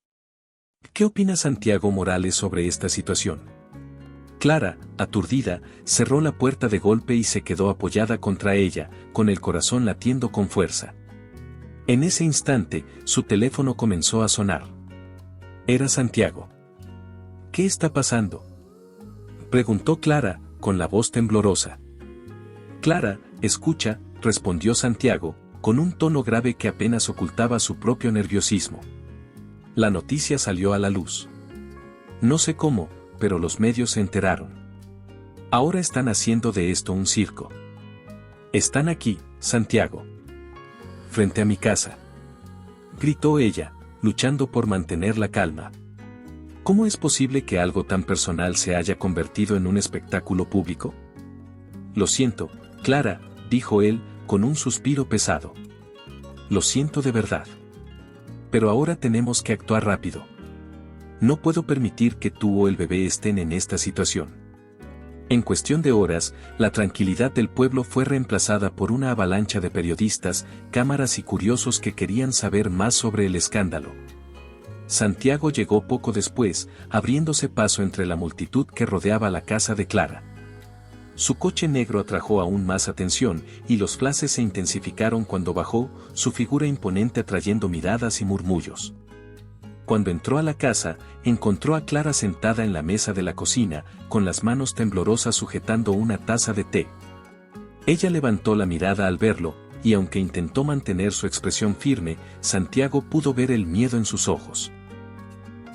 ¿Qué opina Santiago Morales sobre esta situación?». Clara, aturdida, cerró la puerta de golpe y se quedó apoyada contra ella, con el corazón latiendo con fuerza. En ese instante, su teléfono comenzó a sonar. Era Santiago. ¿Qué está pasando?, preguntó Clara, con la voz temblorosa. Clara, escucha, respondió Santiago, con un tono grave que apenas ocultaba su propio nerviosismo. La noticia salió a la luz. No sé cómo, pero los medios se enteraron. Ahora están haciendo de esto un circo. Están aquí, Santiago. Frente a mi casa. Gritó ella, luchando por mantener la calma. ¿Cómo es posible que algo tan personal se haya convertido en un espectáculo público? Lo siento, Clara, dijo él, con un suspiro pesado. Lo siento de verdad. Pero ahora tenemos que actuar rápido. No puedo permitir que tú o el bebé estén en esta situación. En cuestión de horas, la tranquilidad del pueblo fue reemplazada por una avalancha de periodistas, cámaras y curiosos que querían saber más sobre el escándalo. Santiago llegó poco después, abriéndose paso entre la multitud que rodeaba la casa de Clara. Su coche negro atrajo aún más atención, y los flashes se intensificaron cuando bajó, su figura imponente atrayendo miradas y murmullos. Cuando entró a la casa, encontró a Clara sentada en la mesa de la cocina, con las manos temblorosas sujetando una taza de té. Ella levantó la mirada al verlo, y aunque intentó mantener su expresión firme, Santiago pudo ver el miedo en sus ojos.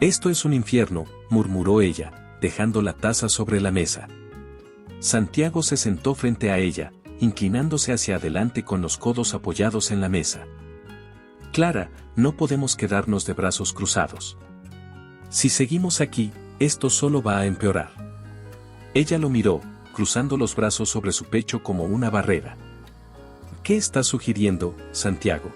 «Esto es un infierno», murmuró ella, dejando la taza sobre la mesa. Santiago se sentó frente a ella, inclinándose hacia adelante con los codos apoyados en la mesa. «Clara, no podemos quedarnos de brazos cruzados. Si seguimos aquí, esto solo va a empeorar». Ella lo miró, cruzando los brazos sobre su pecho como una barrera. «¿Qué estás sugiriendo, Santiago?»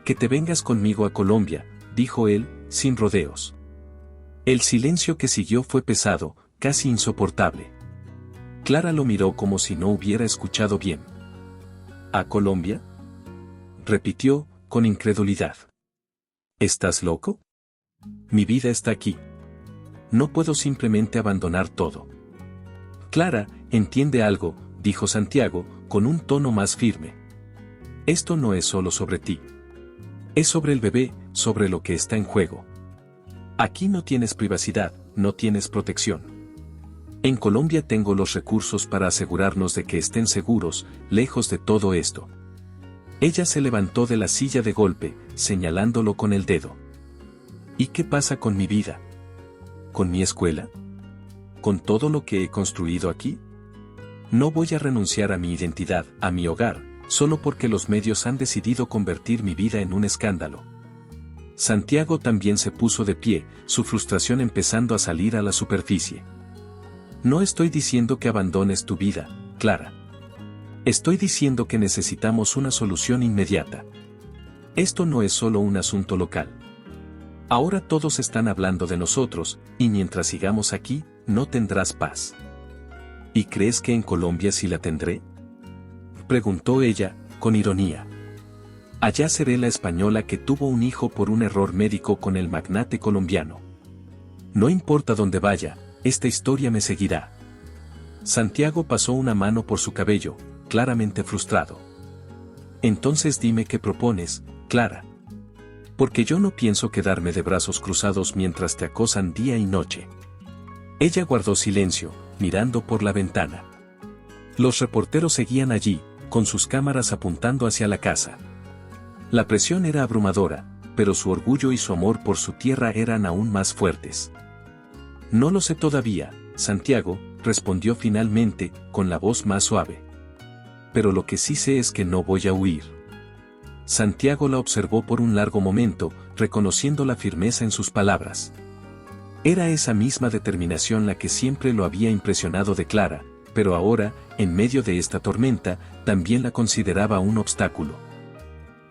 «Que te vengas conmigo a Colombia», dijo él, sin rodeos. El silencio que siguió fue pesado, casi insoportable. Clara lo miró como si no hubiera escuchado bien. ¿A Colombia?, repitió, con incredulidad. ¿Estás loco? Mi vida está aquí. No puedo simplemente abandonar todo. Clara, entiende algo, dijo Santiago, con un tono más firme. Esto no es solo sobre ti. Es sobre el bebé, sobre lo que está en juego. Aquí no tienes privacidad, no tienes protección. En Colombia tengo los recursos para asegurarnos de que estén seguros, lejos de todo esto. Ella se levantó de la silla de golpe, señalándolo con el dedo. ¿Y qué pasa con mi vida? ¿Con mi escuela? ¿Con todo lo que he construido aquí? No voy a renunciar a mi identidad, a mi hogar, solo porque los medios han decidido convertir mi vida en un escándalo. Santiago también se puso de pie, su frustración empezando a salir a la superficie. No estoy diciendo que abandones tu vida, Clara. Estoy diciendo que necesitamos una solución inmediata. Esto no es solo un asunto local. Ahora todos están hablando de nosotros, y mientras sigamos aquí, no tendrás paz. ¿Y crees que en Colombia sí la tendré?, preguntó ella, con ironía. Allá seré la española que tuvo un hijo por un error médico con el magnate colombiano. No importa dónde vaya, esta historia me seguirá. Santiago pasó una mano por su cabello, claramente frustrado. Entonces dime qué propones, Clara. Porque yo no pienso quedarme de brazos cruzados mientras te acosan día y noche. Ella guardó silencio, mirando por la ventana. Los reporteros seguían allí, con sus cámaras apuntando hacia la casa. La presión era abrumadora, pero su orgullo y su amor por su tierra eran aún más fuertes. No lo sé todavía, Santiago, respondió finalmente, con la voz más suave. Pero lo que sí sé es que no voy a huir. Santiago la observó por un largo momento, reconociendo la firmeza en sus palabras. Era esa misma determinación la que siempre lo había impresionado de Clara, pero ahora, en medio de esta tormenta, también la consideraba un obstáculo.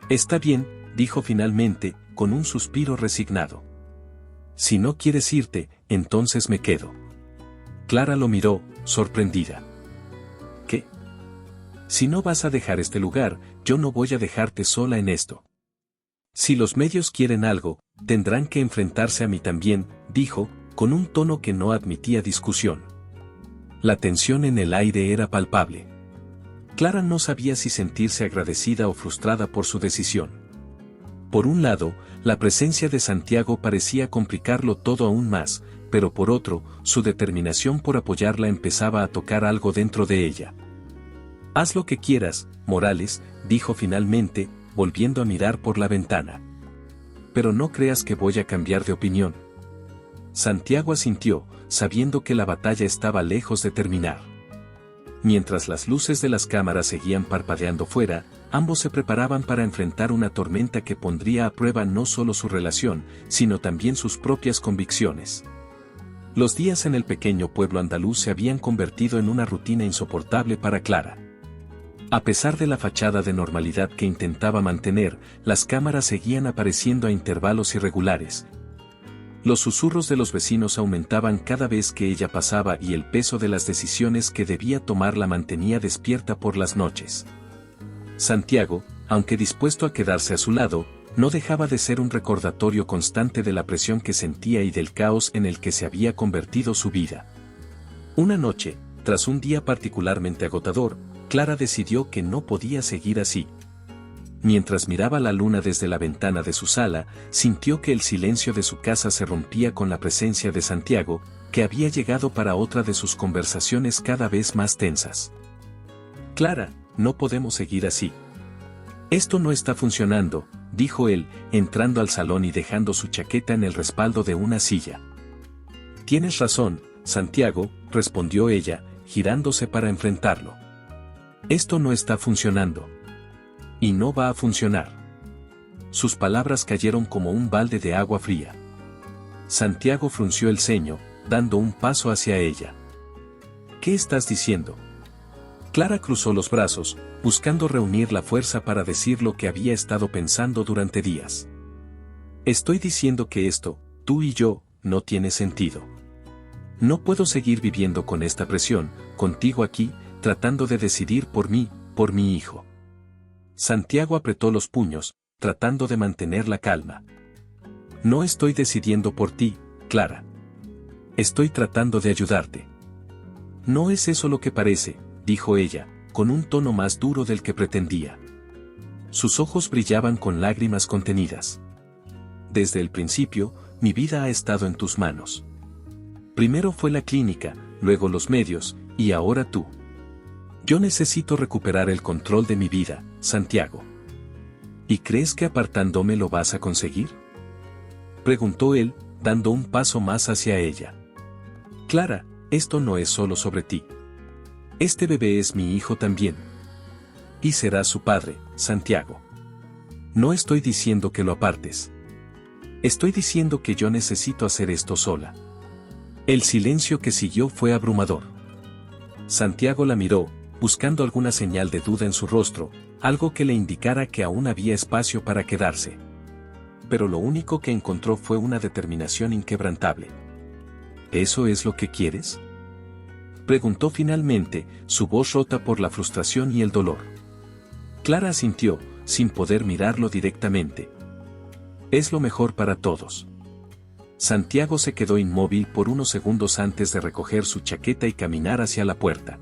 Está bien, dijo finalmente, con un suspiro resignado. Si no quieres irte, entonces me quedo. Clara lo miró, sorprendida. ¿Qué? Si no vas a dejar este lugar, yo no voy a dejarte sola en esto. Si los medios quieren algo, tendrán que enfrentarse a mí también, dijo, con un tono que no admitía discusión. La tensión en el aire era palpable. Clara no sabía si sentirse agradecida o frustrada por su decisión. Por un lado, la presencia de Santiago parecía complicarlo todo aún más, pero por otro, su determinación por apoyarla empezaba a tocar algo dentro de ella. «Haz lo que quieras, Morales», dijo finalmente, volviendo a mirar por la ventana. «Pero no creas que voy a cambiar de opinión». Santiago asintió, sabiendo que la batalla estaba lejos de terminar. Mientras las luces de las cámaras seguían parpadeando fuera, ambos se preparaban para enfrentar una tormenta que pondría a prueba no solo su relación, sino también sus propias convicciones. Los días en el pequeño pueblo andaluz se habían convertido en una rutina insoportable para Clara. A pesar de la fachada de normalidad que intentaba mantener, las cámaras seguían apareciendo a intervalos irregulares. Los susurros de los vecinos aumentaban cada vez que ella pasaba y el peso de las decisiones que debía tomar la mantenía despierta por las noches. Santiago, aunque dispuesto a quedarse a su lado, no dejaba de ser un recordatorio constante de la presión que sentía y del caos en el que se había convertido su vida. Una noche, tras un día particularmente agotador, Clara decidió que no podía seguir así. Mientras miraba la luna desde la ventana de su sala, sintió que el silencio de su casa se rompía con la presencia de Santiago, que había llegado para otra de sus conversaciones cada vez más tensas. «Clara, no podemos seguir así. Esto no está funcionando», dijo él, entrando al salón y dejando su chaqueta en el respaldo de una silla. «Tienes razón, Santiago», respondió ella, girándose para enfrentarlo. «Esto no está funcionando. Y no va a funcionar». Sus palabras cayeron como un balde de agua fría. Santiago frunció el ceño, dando un paso hacia ella. «¿Qué estás diciendo?». Clara cruzó los brazos, buscando reunir la fuerza para decir lo que había estado pensando durante días. «Estoy diciendo que esto, tú y yo, no tiene sentido. No puedo seguir viviendo con esta presión, contigo aquí, tratando de decidir por mí, por mi hijo». Santiago apretó los puños, tratando de mantener la calma. «No estoy decidiendo por ti, Clara. Estoy tratando de ayudarte». «No es eso lo que parece», dijo ella, con un tono más duro del que pretendía. Sus ojos brillaban con lágrimas contenidas. «Desde el principio, mi vida ha estado en tus manos. Primero fue la clínica, luego los medios, y ahora tú. Yo necesito recuperar el control de mi vida, Santiago». «¿Y crees que apartándome lo vas a conseguir?», preguntó él, dando un paso más hacia ella. «Clara, esto no es solo sobre ti. Este bebé es mi hijo también. Y será su padre, Santiago. No estoy diciendo que lo apartes. Estoy diciendo que yo necesito hacer esto sola». El silencio que siguió fue abrumador. Santiago la miró, buscando alguna señal de duda en su rostro, algo que le indicara que aún había espacio para quedarse. Pero lo único que encontró fue una determinación inquebrantable. «¿Eso es lo que quieres?», preguntó finalmente, su voz rota por la frustración y el dolor. Clara asintió, sin poder mirarlo directamente. «Es lo mejor para todos». Santiago se quedó inmóvil por unos segundos antes de recoger su chaqueta y caminar hacia la puerta.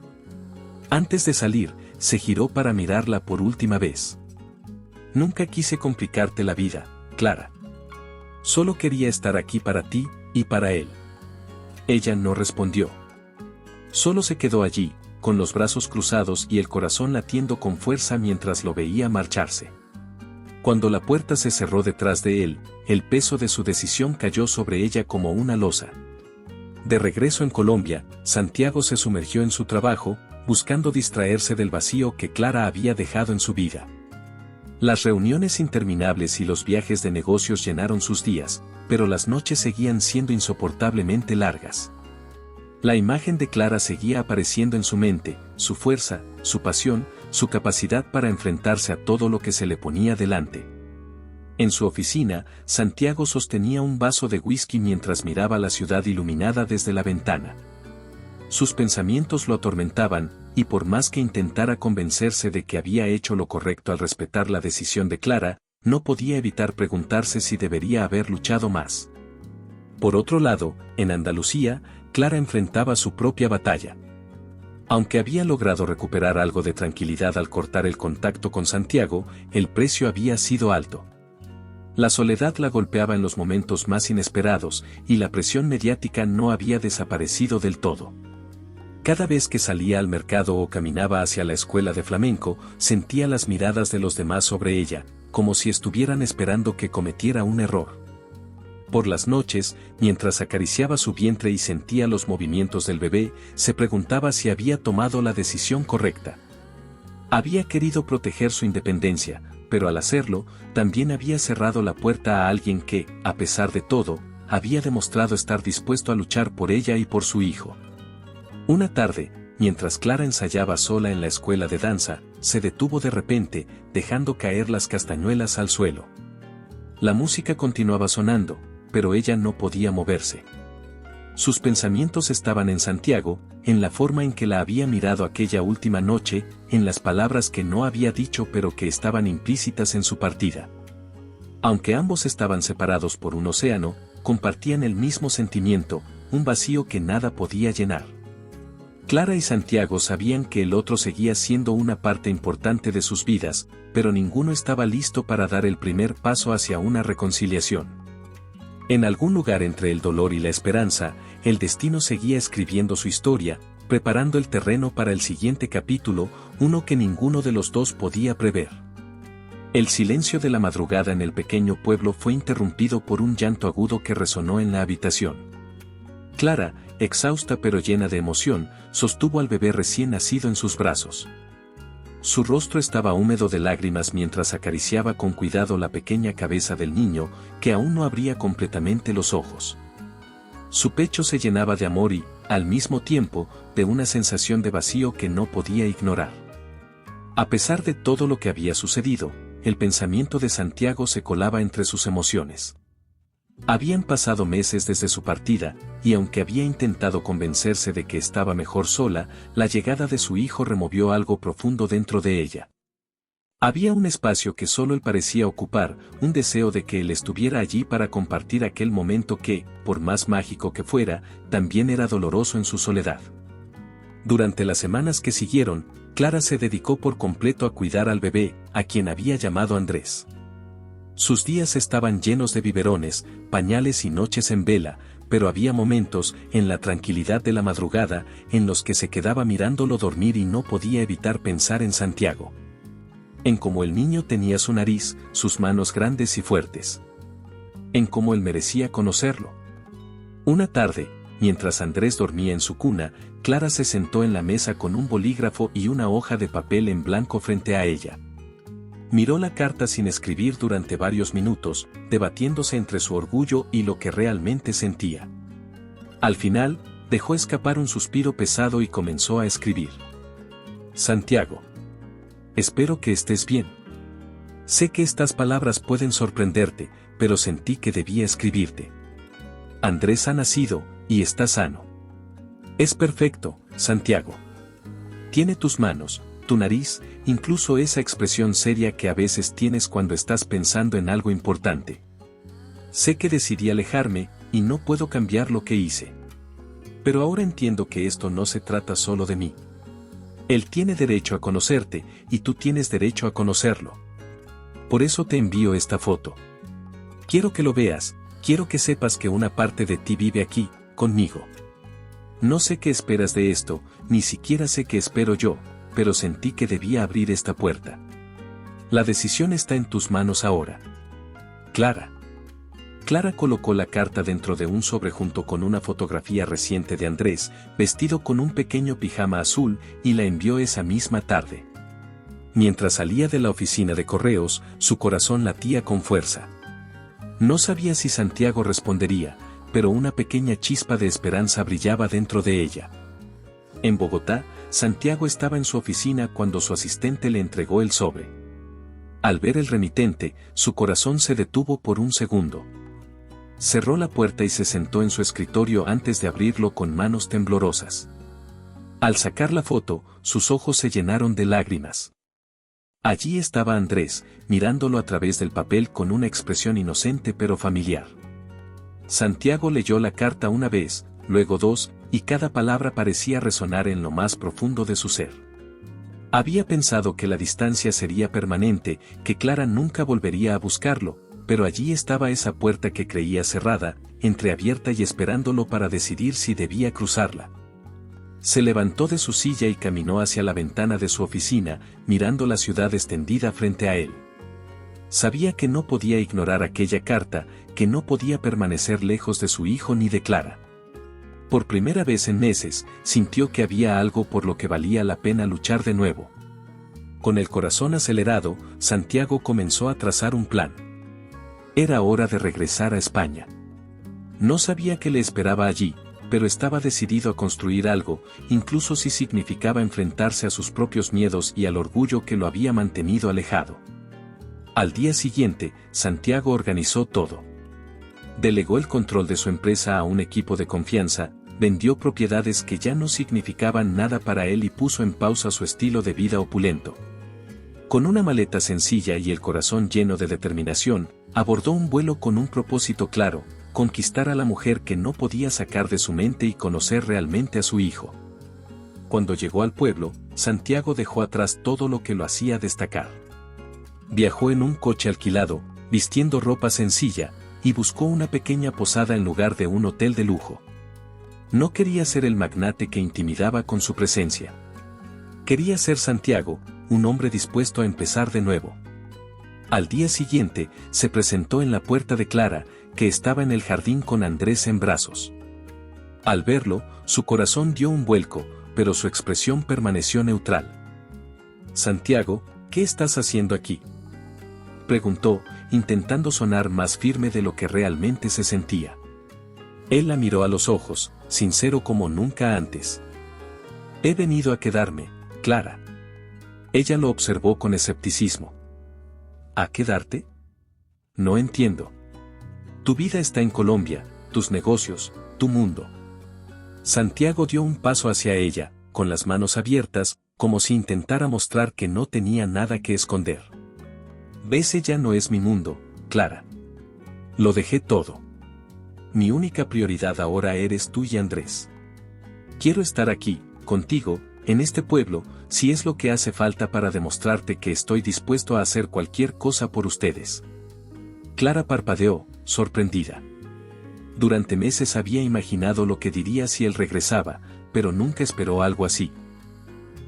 Antes de salir, se giró para mirarla por última vez. «Nunca quise complicarte la vida, Clara. Solo quería estar aquí para ti, y para él». Ella no respondió. Solo se quedó allí, con los brazos cruzados y el corazón latiendo con fuerza mientras lo veía marcharse. Cuando la puerta se cerró detrás de él, el peso de su decisión cayó sobre ella como una losa. De regreso en Colombia, Santiago se sumergió en su trabajo, buscando distraerse del vacío que Clara había dejado en su vida. Las reuniones interminables y los viajes de negocios llenaron sus días, pero las noches seguían siendo insoportablemente largas. La imagen de Clara seguía apareciendo en su mente, su fuerza, su pasión, su capacidad para enfrentarse a todo lo que se le ponía delante. En su oficina, Santiago sostenía un vaso de whisky mientras miraba la ciudad iluminada desde la ventana. Sus pensamientos lo atormentaban, y por más que intentara convencerse de que había hecho lo correcto al respetar la decisión de Clara, no podía evitar preguntarse si debería haber luchado más. Por otro lado, en Andalucía, Clara enfrentaba su propia batalla. Aunque había logrado recuperar algo de tranquilidad al cortar el contacto con Santiago, el precio había sido alto. La soledad la golpeaba en los momentos más inesperados, y la presión mediática no había desaparecido del todo. Cada vez que salía al mercado o caminaba hacia la escuela de flamenco, sentía las miradas de los demás sobre ella, como si estuvieran esperando que cometiera un error. Por las noches, mientras acariciaba su vientre y sentía los movimientos del bebé, se preguntaba si había tomado la decisión correcta. Había querido proteger su independencia, pero al hacerlo, también había cerrado la puerta a alguien que, a pesar de todo, había demostrado estar dispuesto a luchar por ella y por su hijo. Una tarde, mientras Clara ensayaba sola en la escuela de danza, se detuvo de repente, dejando caer las castañuelas al suelo. La música continuaba sonando, pero ella no podía moverse. Sus pensamientos estaban en Santiago, en la forma en que la había mirado aquella última noche, en las palabras que no había dicho pero que estaban implícitas en su partida. Aunque ambos estaban separados por un océano, compartían el mismo sentimiento, un vacío que nada podía llenar. Clara y Santiago sabían que el otro seguía siendo una parte importante de sus vidas, pero ninguno estaba listo para dar el primer paso hacia una reconciliación. En algún lugar entre el dolor y la esperanza, el destino seguía escribiendo su historia, preparando el terreno para el siguiente capítulo, uno que ninguno de los dos podía prever. El silencio de la madrugada en el pequeño pueblo fue interrumpido por un llanto agudo que resonó en la habitación. Clara, exhausta pero llena de emoción, sostuvo al bebé recién nacido en sus brazos. Su rostro estaba húmedo de lágrimas mientras acariciaba con cuidado la pequeña cabeza del niño, que aún no abría completamente los ojos. Su pecho se llenaba de amor y, al mismo tiempo, de una sensación de vacío que no podía ignorar. A pesar de todo lo que había sucedido, el pensamiento de Santiago se colaba entre sus emociones. Habían pasado meses desde su partida, y aunque había intentado convencerse de que estaba mejor sola, la llegada de su hijo removió algo profundo dentro de ella. Había un espacio que solo él parecía ocupar, un deseo de que él estuviera allí para compartir aquel momento que, por más mágico que fuera, también era doloroso en su soledad. Durante las semanas que siguieron, Clara se dedicó por completo a cuidar al bebé, a quien había llamado Andrés. Sus días estaban llenos de biberones, pañales y noches en vela, pero había momentos, en la tranquilidad de la madrugada, en los que se quedaba mirándolo dormir y no podía evitar pensar en Santiago. En cómo el niño tenía su nariz, sus manos grandes y fuertes. En cómo él merecía conocerlo. Una tarde, mientras Andrés dormía en su cuna, Clara se sentó en la mesa con un bolígrafo y una hoja de papel en blanco frente a ella. Miró la carta sin escribir durante varios minutos, debatiéndose entre su orgullo y lo que realmente sentía. Al final, dejó escapar un suspiro pesado y comenzó a escribir. Santiago. Espero que estés bien. Sé que estas palabras pueden sorprenderte, pero sentí que debía escribirte. Andrés ha nacido, y está sano. Es perfecto, Santiago. Tiene tus manos, tu nariz, incluso esa expresión seria que a veces tienes cuando estás pensando en algo importante. Sé que decidí alejarme, y no puedo cambiar lo que hice. Pero ahora entiendo que esto no se trata solo de mí. Él tiene derecho a conocerte, y tú tienes derecho a conocerlo. Por eso te envío esta foto. Quiero que lo veas, quiero que sepas que una parte de ti vive aquí, conmigo. No sé qué esperas de esto, ni siquiera sé qué espero yo, pero sentí que debía abrir esta puerta. La decisión está en tus manos ahora. Clara. Clara colocó la carta dentro de un sobre junto con una fotografía reciente de Andrés, vestido con un pequeño pijama azul, y la envió esa misma tarde. Mientras salía de la oficina de correos, su corazón latía con fuerza. No sabía si Santiago respondería, pero una pequeña chispa de esperanza brillaba dentro de ella. En Bogotá, Santiago estaba en su oficina cuando su asistente le entregó el sobre. Al ver el remitente, su corazón se detuvo por un segundo. Cerró la puerta y se sentó en su escritorio antes de abrirlo con manos temblorosas. Al sacar la foto, sus ojos se llenaron de lágrimas. Allí estaba Andrés, mirándolo a través del papel con una expresión inocente pero familiar. Santiago leyó la carta una vez, luego dos, y cada palabra parecía resonar en lo más profundo de su ser. Había pensado que la distancia sería permanente, que Clara nunca volvería a buscarlo, pero allí estaba esa puerta que creía cerrada, entreabierta y esperándolo para decidir si debía cruzarla. Se levantó de su silla y caminó hacia la ventana de su oficina, mirando la ciudad extendida frente a él. Sabía que no podía ignorar aquella carta, que no podía permanecer lejos de su hijo ni de Clara. Por primera vez en meses, sintió que había algo por lo que valía la pena luchar de nuevo. Con el corazón acelerado, Santiago comenzó a trazar un plan. Era hora de regresar a España. No sabía qué le esperaba allí, pero estaba decidido a construir algo, incluso si significaba enfrentarse a sus propios miedos y al orgullo que lo había mantenido alejado. Al día siguiente, Santiago organizó todo. Delegó el control de su empresa a un equipo de confianza, vendió propiedades que ya no significaban nada para él y puso en pausa su estilo de vida opulento. Con una maleta sencilla y el corazón lleno de determinación, abordó un vuelo con un propósito claro: conquistar a la mujer que no podía sacar de su mente y conocer realmente a su hijo. Cuando llegó al pueblo, Santiago dejó atrás todo lo que lo hacía destacar. Viajó en un coche alquilado, vistiendo ropa sencilla, y buscó una pequeña posada en lugar de un hotel de lujo. No quería ser el magnate que intimidaba con su presencia. Quería ser Santiago, un hombre dispuesto a empezar de nuevo. Al día siguiente, se presentó en la puerta de Clara, que estaba en el jardín con Andrés en brazos. Al verlo, su corazón dio un vuelco, pero su expresión permaneció neutral. «Santiago, ¿qué estás haciendo aquí?», preguntó, intentando sonar más firme de lo que realmente se sentía. Él la miró a los ojos, sincero como nunca antes. «He venido a quedarme, Clara». Ella lo observó con escepticismo. «¿A quedarte? No entiendo. Tu vida está en Colombia, tus negocios, tu mundo». Santiago dio un paso hacia ella, con las manos abiertas, como si intentara mostrar que no tenía nada que esconder. «Ese ya no es mi mundo, Clara. Lo dejé todo. Mi única prioridad ahora eres tú y Andrés. Quiero estar aquí, contigo, en este pueblo, si es lo que hace falta para demostrarte que estoy dispuesto a hacer cualquier cosa por ustedes». Clara parpadeó, sorprendida. Durante meses había imaginado lo que diría si él regresaba, pero nunca esperó algo así.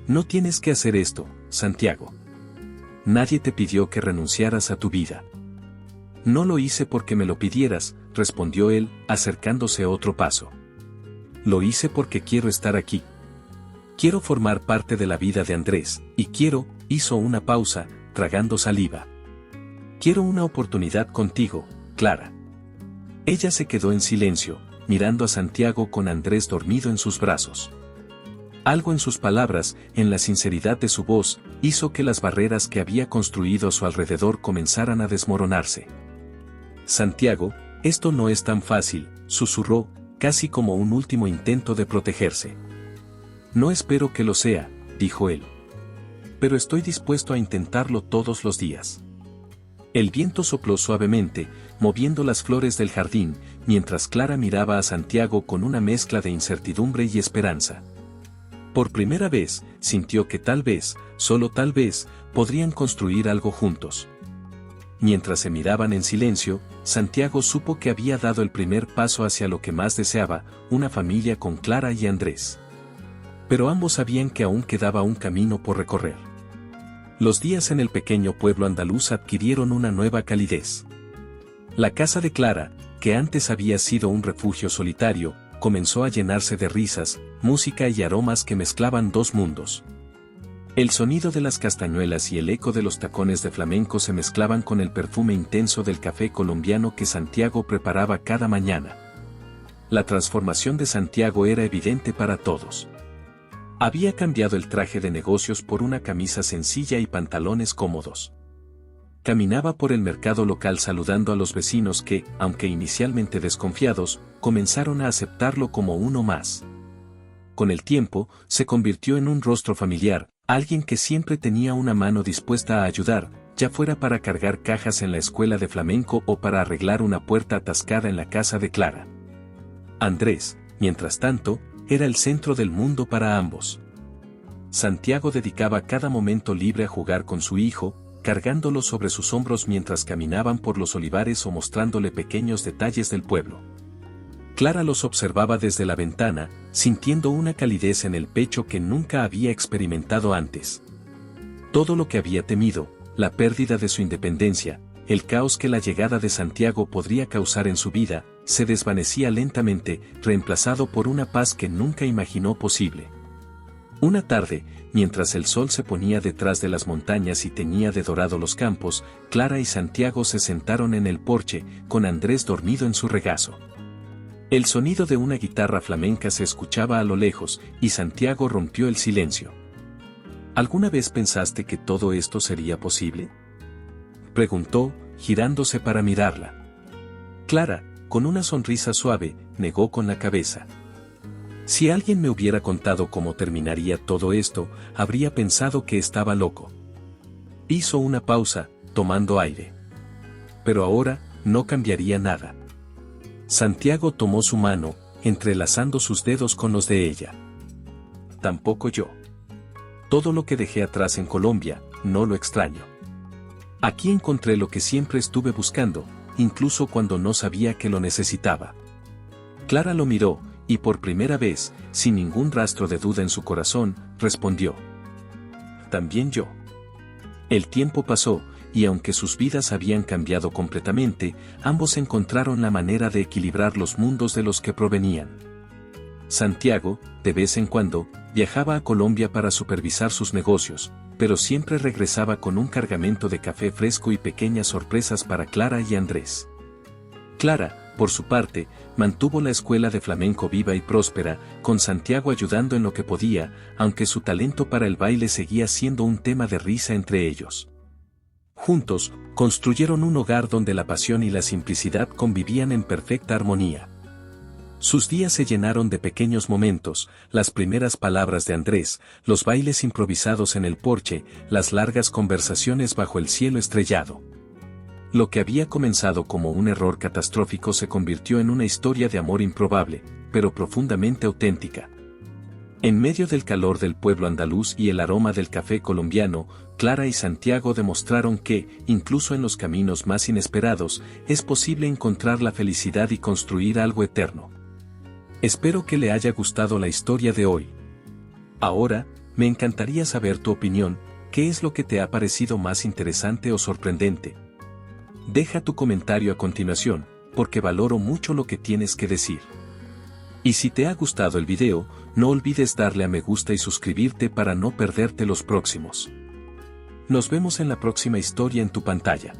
«No tienes que hacer esto, Santiago. Nadie te pidió que renunciaras a tu vida». «No lo hice porque me lo pidieras», respondió él, acercándose otro paso. «Lo hice porque quiero estar aquí. Quiero formar parte de la vida de Andrés, y quiero», hizo una pausa, tragando saliva. «Quiero una oportunidad contigo, Clara». Ella se quedó en silencio, mirando a Santiago con Andrés dormido en sus brazos. Algo en sus palabras, en la sinceridad de su voz, hizo que las barreras que había construido a su alrededor comenzaran a desmoronarse. «Santiago, esto no es tan fácil», susurró, casi como un último intento de protegerse. «No espero que lo sea», dijo él. «Pero estoy dispuesto a intentarlo todos los días». El viento sopló suavemente, moviendo las flores del jardín, mientras Clara miraba a Santiago con una mezcla de incertidumbre y esperanza. Por primera vez, sintió que tal vez, solo tal vez, podrían construir algo juntos. Mientras se miraban en silencio, Santiago supo que había dado el primer paso hacia lo que más deseaba, una familia con Clara y Andrés. Pero ambos sabían que aún quedaba un camino por recorrer. Los días en el pequeño pueblo andaluz adquirieron una nueva calidez. La casa de Clara, que antes había sido un refugio solitario, comenzó a llenarse de risas, música y aromas que mezclaban dos mundos. El sonido de las castañuelas y el eco de los tacones de flamenco se mezclaban con el perfume intenso del café colombiano que Santiago preparaba cada mañana. La transformación de Santiago era evidente para todos. Había cambiado el traje de negocios por una camisa sencilla y pantalones cómodos. Caminaba por el mercado local saludando a los vecinos que, aunque inicialmente desconfiados, comenzaron a aceptarlo como uno más. Con el tiempo, se convirtió en un rostro familiar, alguien que siempre tenía una mano dispuesta a ayudar, ya fuera para cargar cajas en la escuela de flamenco o para arreglar una puerta atascada en la casa de Clara. Andrés, mientras tanto, era el centro del mundo para ambos. Santiago dedicaba cada momento libre a jugar con su hijo, cargándolo sobre sus hombros mientras caminaban por los olivares o mostrándole pequeños detalles del pueblo. Clara los observaba desde la ventana, sintiendo una calidez en el pecho que nunca había experimentado antes. Todo lo que había temido, la pérdida de su independencia, el caos que la llegada de Santiago podría causar en su vida, se desvanecía lentamente, reemplazado por una paz que nunca imaginó posible. Una tarde, mientras el sol se ponía detrás de las montañas y teñía de dorado los campos, Clara y Santiago se sentaron en el porche, con Andrés dormido en su regazo. El sonido de una guitarra flamenca se escuchaba a lo lejos, y Santiago rompió el silencio. ¿Alguna vez pensaste que todo esto sería posible?, preguntó, girándose para mirarla. Clara, con una sonrisa suave, negó con la cabeza. Si alguien me hubiera contado cómo terminaría todo esto, habría pensado que estaba loco. Hizo una pausa, tomando aire. Pero ahora, no cambiaría nada. Santiago tomó su mano, entrelazando sus dedos con los de ella. Tampoco yo. Todo lo que dejé atrás en Colombia, no lo extraño. Aquí encontré lo que siempre estuve buscando, incluso cuando no sabía que lo necesitaba. Clara lo miró, y por primera vez, sin ningún rastro de duda en su corazón, respondió. También yo. El tiempo pasó, y aunque sus vidas habían cambiado completamente, ambos encontraron la manera de equilibrar los mundos de los que provenían. Santiago, de vez en cuando, viajaba a Colombia para supervisar sus negocios, pero siempre regresaba con un cargamento de café fresco y pequeñas sorpresas para Clara y Andrés. Clara, por su parte, mantuvo la escuela de flamenco viva y próspera, con Santiago ayudando en lo que podía, aunque su talento para el baile seguía siendo un tema de risa entre ellos. Juntos, construyeron un hogar donde la pasión y la simplicidad convivían en perfecta armonía. Sus días se llenaron de pequeños momentos, las primeras palabras de Andrés, los bailes improvisados en el porche, las largas conversaciones bajo el cielo estrellado. Lo que había comenzado como un error catastrófico se convirtió en una historia de amor improbable, pero profundamente auténtica. En medio del calor del pueblo andaluz y el aroma del café colombiano, Clara y Santiago demostraron que, incluso en los caminos más inesperados, es posible encontrar la felicidad y construir algo eterno. Espero que le haya gustado la historia de hoy. Ahora, me encantaría saber tu opinión, ¿qué es lo que te ha parecido más interesante o sorprendente? Deja tu comentario a continuación, porque valoro mucho lo que tienes que decir. Y si te ha gustado el video, no olvides darle a me gusta y suscribirte para no perderte los próximos. Nos vemos en la próxima historia en tu pantalla.